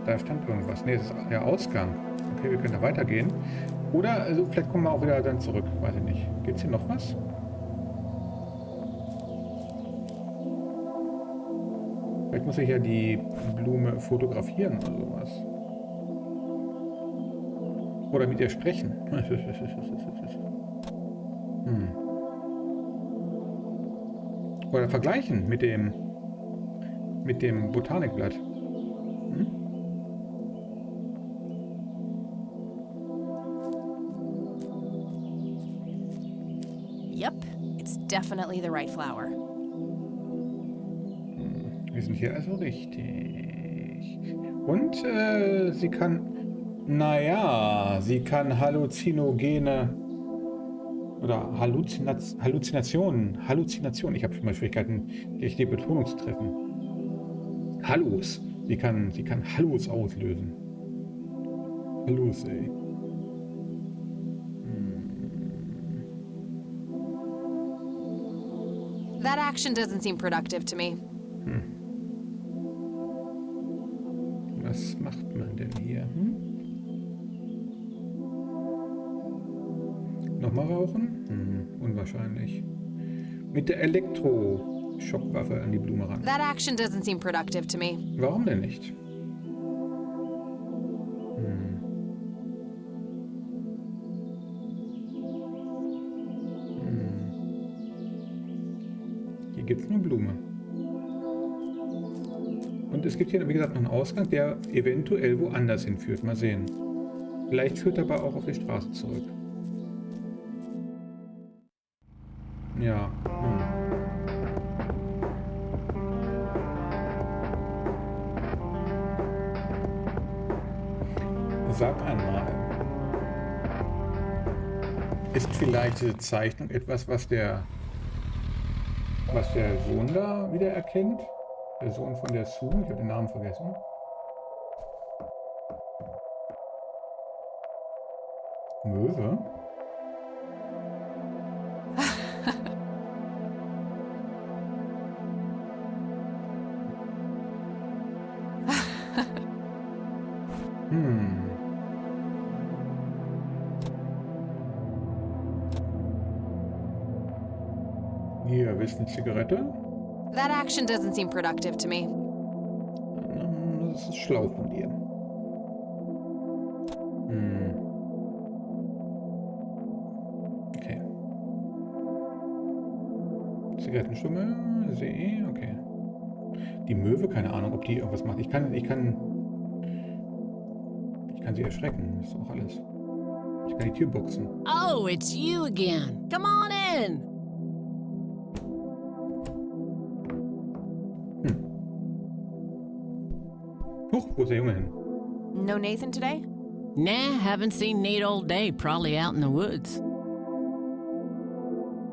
Da stand irgendwas. Nee, das ist der Ausgang. Okay, wir können da weitergehen. Oder, also vielleicht kommen wir auch wieder dann zurück. Weiß ich nicht. Gibt's hier noch was? Vielleicht muss ich ja die Blume fotografieren oder sowas. Oder mit ihr sprechen. Oder vergleichen mit dem Botanikblatt. Yep, it's definitely the right flower. Wie sind hier also richtig. Und sie kann, naja, sie kann Halluzinogene oder Halluzinationen. Ich habe schon mal Schwierigkeiten, die richtige Betonung zu treffen. Hallus. Sie kann Hallus auslösen. Hallus, ey. That action doesn't seem productive to me. Was macht man denn hier? Nochmal rauchen? Unwahrscheinlich. Mit der Elektroschockwaffe an die Blume ran. That action doesn't seem productive to me. Warum denn nicht? Hier gibt es nur Blume. Und es gibt hier, wie gesagt, noch einen Ausgang, der eventuell woanders hinführt. Mal sehen. Vielleicht führt er aber auch auf die Straße zurück. Ja. Sag einmal. Ist vielleicht diese Zeichnung etwas, was der Sohn da wieder erkennt? Der Sohn von der Sue? Ich habe den Namen vergessen. Möwe? Hier, willst du eine Zigarette? That action doesn't seem productive to me. Das ist schlau von dir. Okay. Zigarettenstummel, See, okay. Die Möwe, keine Ahnung, ob die irgendwas macht. Ich kann sie erschrecken, das ist auch alles. Ich kann die Tür boxen. Oh, it's you again. Come on in. Huch, wo ist der Junge hin? No Nathan today? Nah, haven't seen Nate all day. Probably out in the woods.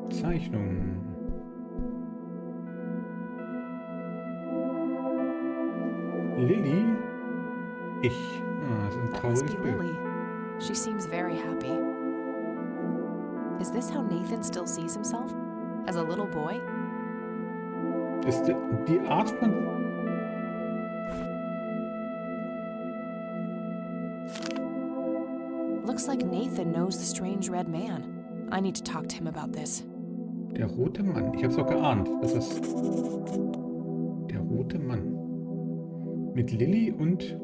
Zeichnung. Lilly? Ich. Ah, das ist ein That must trauriges be Bild. Lily. She seems very happy. Is this how Nathan still sees himself? As a little boy? Ist die Art von... Looks like Nathan knows the strange red man. I need to talk to him about this. Der rote Mann. Ich hab's doch geahnt. Das ist der rote Mann. Mit Lilly und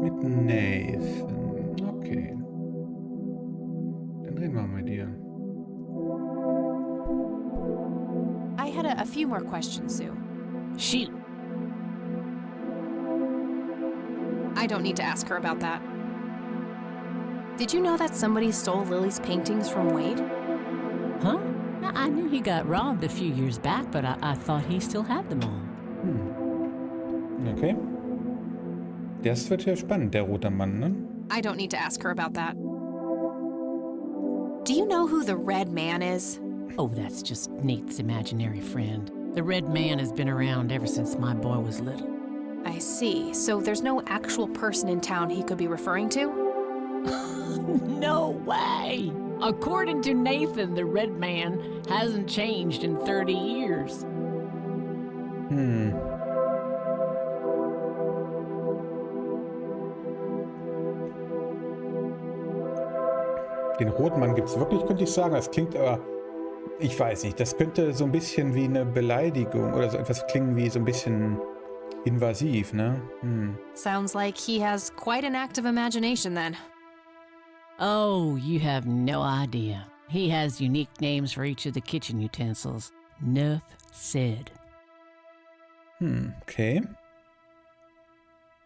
mit Nathan. Okay. Dann reden wir mal mit dir. I had a few more questions, Sue. Shoot. I don't need to ask her about that. Did you know that somebody stole Lily's paintings from Wade? Huh? I knew he got robbed a few years back, but I thought he still had them all. Okay. Das wird ja spannend, der rote Mann, ne? I don't need to ask her about that. Do you know who the red man is? Oh, that's just Nate's imaginary friend. The red man has been around ever since my boy was little. I see. So there's no actual person in town he could be referring to? No way! According to Nathan, the red man hasn't changed in 30 years. Den roten Mann gibt's wirklich, könnte ich sagen. Das klingt aber, ich weiß nicht, das könnte so ein bisschen wie eine Beleidigung oder so etwas klingen wie so ein bisschen invasiv, ne? Sounds like he has quite an active imagination then. Oh, you have no idea. He has unique names for each of the kitchen utensils. Nuff said. Okay.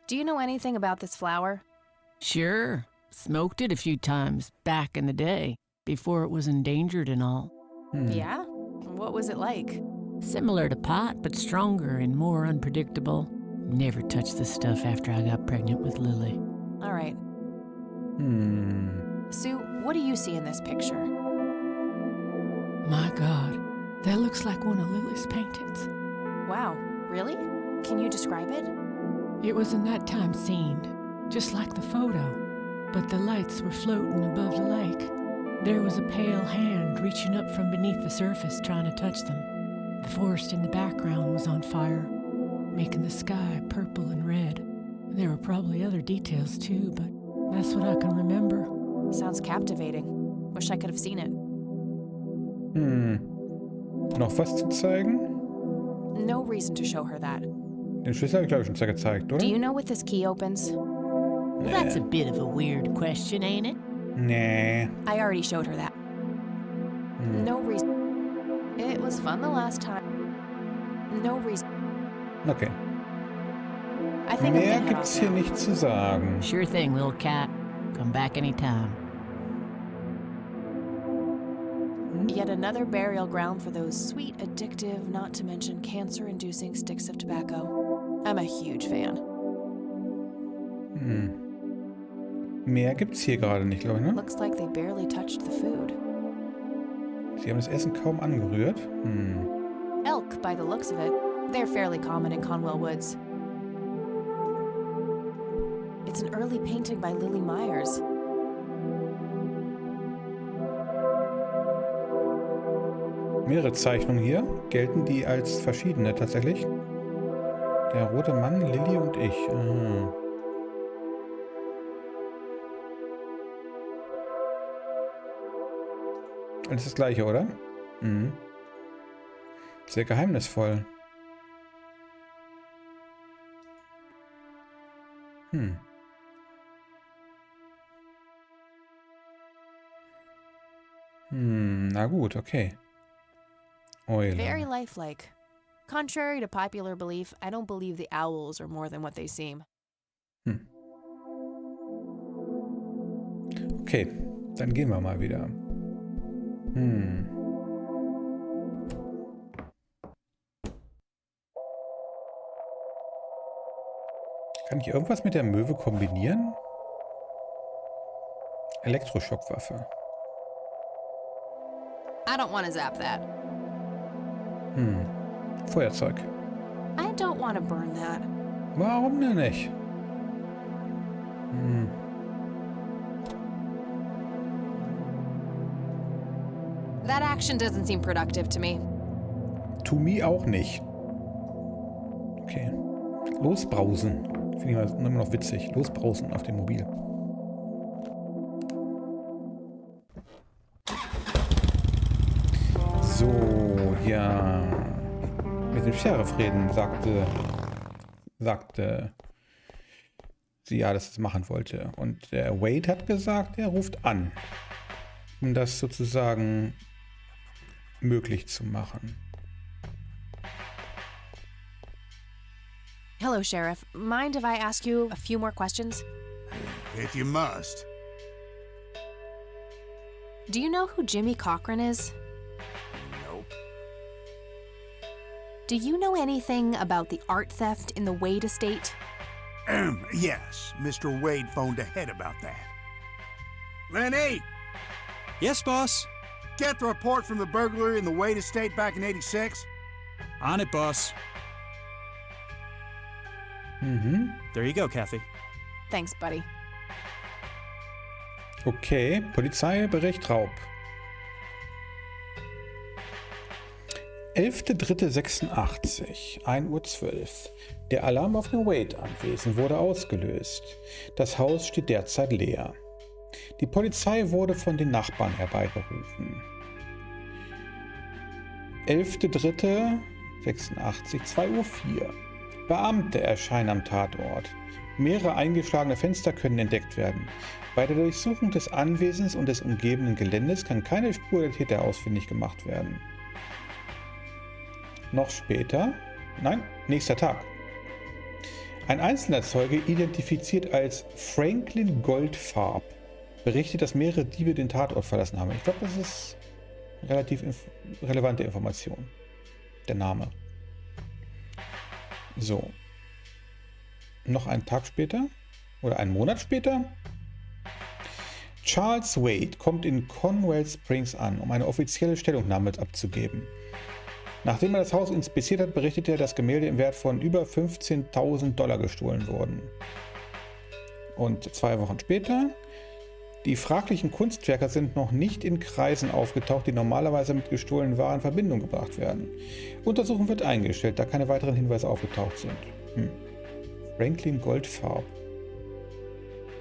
Do you know anything about this flower? Sure. Smoked it a few times back in the day, before it was endangered and all. Yeah? What was it like? Similar to pot, but stronger and more unpredictable. Never touched the stuff after I got pregnant with Lily. All right. Hm. Sue, what do you see in this picture? My God, that looks like one of Lily's paintings. Wow, really? Can you describe it? It was a nighttime scene, just like the photo, but the lights were floating above the lake. There was a pale hand reaching up from beneath the surface trying to touch them. The forest in the background was on fire, making the sky purple and red. There were probably other details too, but that's what I can remember. Sounds captivating. Wish I could have seen it. Noch was zu zeigen? No reason to show her that. Den Schlüssel habe ich, glaube ich, schon gezeigt, oder? Do you know what this key opens? Well, that's a bit of a weird question, ain't it? Nee. I already showed her that. No reason. It was fun the last time. No reason. Okay. I think I'm Mehr gonna head gibt's off hier now. nicht zu sagen. Sure thing, little cat. Come back anytime. Yet another burial ground for those sweet, addictive, not to mention cancer-inducing sticks of tobacco. I'm a huge fan. Mehr gibt's hier gerade nicht, glaube ich, ne? Looks like they barely touched the food. Sie haben das Essen kaum angerührt. Elk, by the looks of it. They're fairly common in Conwell Woods. It's an early painting by Lily Myers. Mehrere Zeichnungen hier. Gelten die als verschiedene tatsächlich? Der rote Mann, Lilly und ich. Alles das gleiche, oder? Sehr geheimnisvoll. Na gut, okay. Eule. Very lifelike. Contrary to popular belief, I don't believe the owls are more than what they seem. Okay, dann gehen wir mal wieder. Kann ich irgendwas mit der Möwe kombinieren? Elektroschockwaffe. I don't want to zap that. Feuerzeug. I don't want to burn that. Warum denn nicht? That action doesn't seem productive to me. To me auch nicht. Okay. Losbrausen. Finde ich immer noch witzig. Losbrausen auf dem Mobil. So, ja. Mit dem Sheriff reden, sagte sie ja, dass es machen wollte. Und der Wade hat gesagt, er ruft an, um das sozusagen möglich zu machen. Hello, Sheriff. Mind if I ask you a few more questions? If you must. Do you know who Jimmy Cochran is? Nope. Do you know anything about the art theft in the Wade estate? Yes, Mr. Wade phoned ahead about that. Lenny! Yes, boss? Get the report from the burglary in the Wade estate back in '86? On it, boss. There you go, Kathy. Thanks, buddy. Okay, Polizeibericht Raub. 11.03.86, 1:12 Uhr. Der Alarm auf dem Wade-Anwesen wurde ausgelöst. Das Haus steht derzeit leer. Die Polizei wurde von den Nachbarn herbeigerufen. 11.03.86, 2:04 Uhr. Beamte erscheinen am Tatort. Mehrere eingeschlagene Fenster können entdeckt werden. Bei der Durchsuchung des Anwesens und des umgebenden Geländes kann keine Spur der Täter ausfindig gemacht werden. Noch später, nächster Tag. Ein einzelner Zeuge, identifiziert als Franklin Goldfarb, berichtet, dass mehrere Diebe den Tatort verlassen haben. Ich glaube, das ist relativ relevante Information. Der Name. So. Noch einen Tag später oder einen Monat später. Charles Wade kommt in Conwell Springs an, um eine offizielle Stellungnahme abzugeben. Nachdem er das Haus inspiziert hat, berichtet er, dass Gemälde im Wert von über $15.000 gestohlen wurden. Und 2 Wochen später: Die fraglichen Kunstwerke sind noch nicht in Kreisen aufgetaucht, die normalerweise mit gestohlenen Waren in Verbindung gebracht werden. Untersuchung wird eingestellt, da keine weiteren Hinweise aufgetaucht sind. Franklin Goldfarb.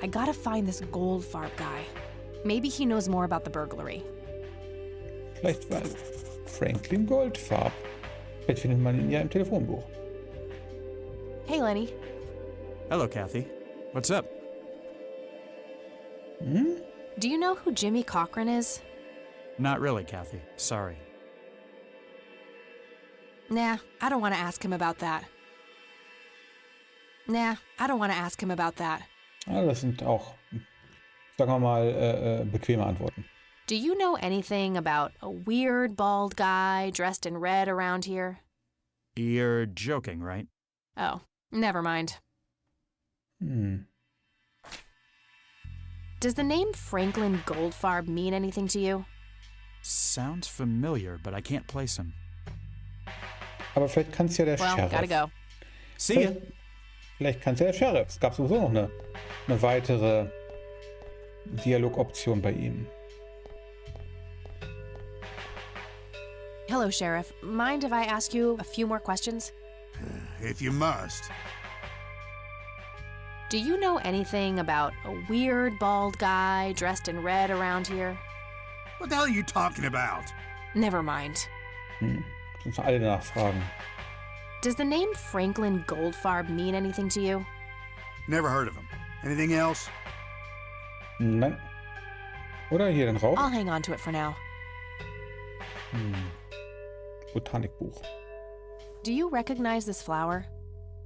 I gotta find this Goldfarb guy. Maybe he knows more about the burglary. Vielleicht weil Franklin Goldfarb. Vielleicht findet man ihn ja im Telefonbuch. Hey, Lenny. Hello, Kathy. What's up? Do you know who Jimmy Cochran is? Not really, Kathy. Sorry. Nah, I don't want to ask him about that. Ah, das sind auch, sagen wir mal, bequeme Antworten. Do you know anything about a weird bald guy dressed in red around here? You're joking, right? Oh, never mind. Does the name Franklin Goldfarb mean anything to you? Sounds familiar, but I can't place him. Aber vielleicht kann es ja der Well, Sheriff. gotta go. See ya. Vielleicht kann es ja der Sheriff. Es gab sowieso noch eine weitere Dialogoption bei ihm. Hello, Sheriff. Mind if I ask you a few more questions? If you must. Do you know anything about a weird bald guy dressed in red around here? What the hell are you talking about? Never mind. Müssen alle nachfragen. Does the name Franklin Goldfarb mean anything to you? Never heard of him. Anything else? Nein. Oder hier den Rauch. I'll hang on to it for now. Botanikbuch. Do you recognize this flower?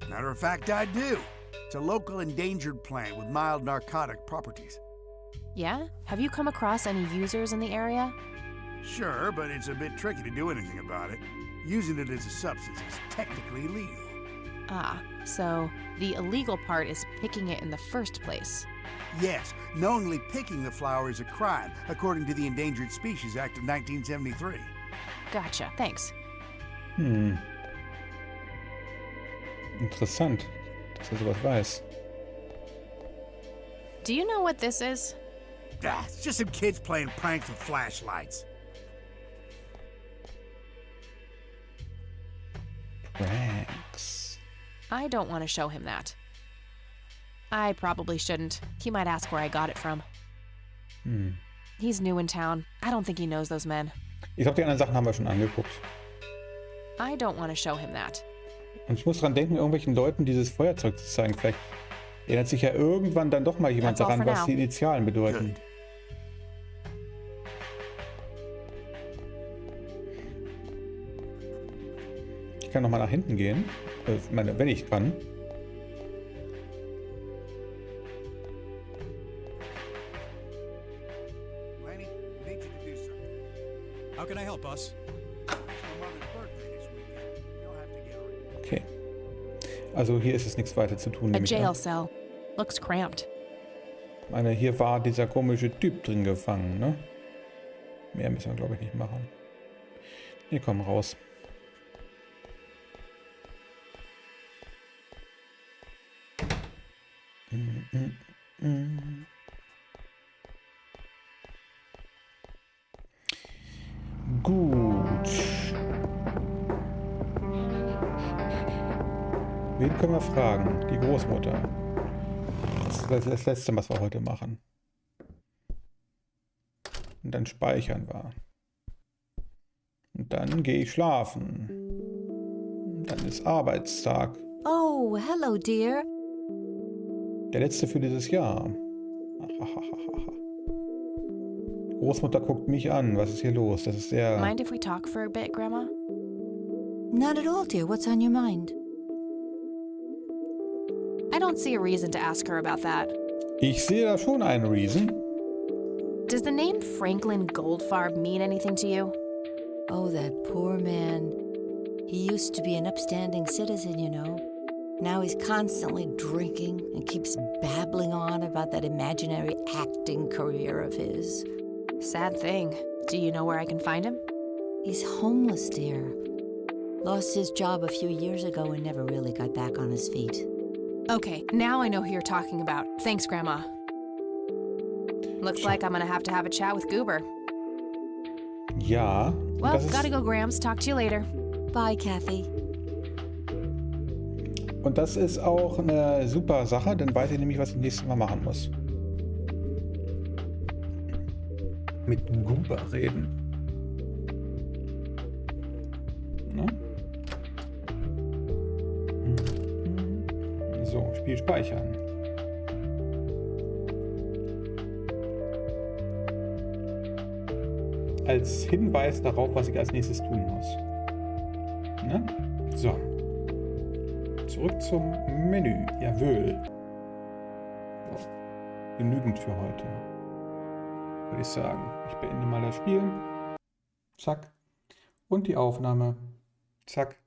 Matter of fact, I do. It's a local endangered plant with mild narcotic properties. Yeah? Have you come across any users in the area? Sure, but it's a bit tricky to do anything about it. Using it as a substance is technically illegal. Ah, so the illegal part is picking it in the first place. Yes, knowingly picking the flower is a crime, according to the Endangered Species Act of 1973. Gotcha, thanks. Interessant, dass er sowas weiß. Do you know what this is? It's just some kids playing pranks with flashlights. Pranks. I don't want to show him that. I probably shouldn't. He might ask where I got it from. He's new in town. I don't think he knows those men. Ich glaube, die anderen Sachen haben wir schon angeguckt. I don't want to show him that. Und ich muss dran denken, irgendwelchen Leuten dieses Feuerzeug zu zeigen. Vielleicht erinnert sich ja irgendwann dann doch mal jemand That's all daran, for was now. die Initialen bedeuten. Good. Ich kann nochmal nach hinten gehen. Ich meine, wenn ich kann. Laney, I need you to do something. How can I help, boss? It's my mother's birthday this weekend. You'll have to get her. Okay. Also hier ist es nichts weiter zu tun. A nehme ich jail an. cell. Looks cramped. Ich meine, hier war dieser komische Typ drin gefangen, ne? Mehr müssen wir, glaube ich, nicht machen. Wir kommen raus. Gut. Wen können wir fragen? Die Großmutter. Das ist das Letzte, was wir heute machen. Und dann speichern wir. Und dann gehe ich schlafen. Und dann ist Arbeitstag. Oh, hello, dear. Der letzte für dieses Jahr. Die Großmutter guckt mich an. Was ist hier los? Das ist sehr... Mind if we talk for a bit, Grandma? Not at all, dear. What's on your mind? I don't see a reason to ask her about that. Ich sehe da schon einen Reason. Does the name Franklin Goldfarb mean anything to you? Oh, that poor man. He used to be an upstanding citizen, you know. Now he's constantly drinking and keeps babbling on about that imaginary acting career of his. Sad thing. Do you know where I can find him? He's homeless, dear. Lost his job a few years ago and never really got back on his feet. Okay, now I know who you're talking about. Thanks, Grandma. Looks like I'm gonna have to have a chat with Goober. Ja. Well, gotta go, Grams. Talk to you later. Bye, Kathy. Und das ist auch eine super Sache, dann weiß ich nämlich, was ich nächstes Mal machen muss. Mit Goober reden. Ne? So, Spiel speichern. Als Hinweis darauf, was ich als nächstes tun muss. Ne? So. Zurück zum Menü. Jawohl. Genügend für heute. Würde ich sagen. Ich beende mal das Spiel. Zack. Und die Aufnahme. Zack.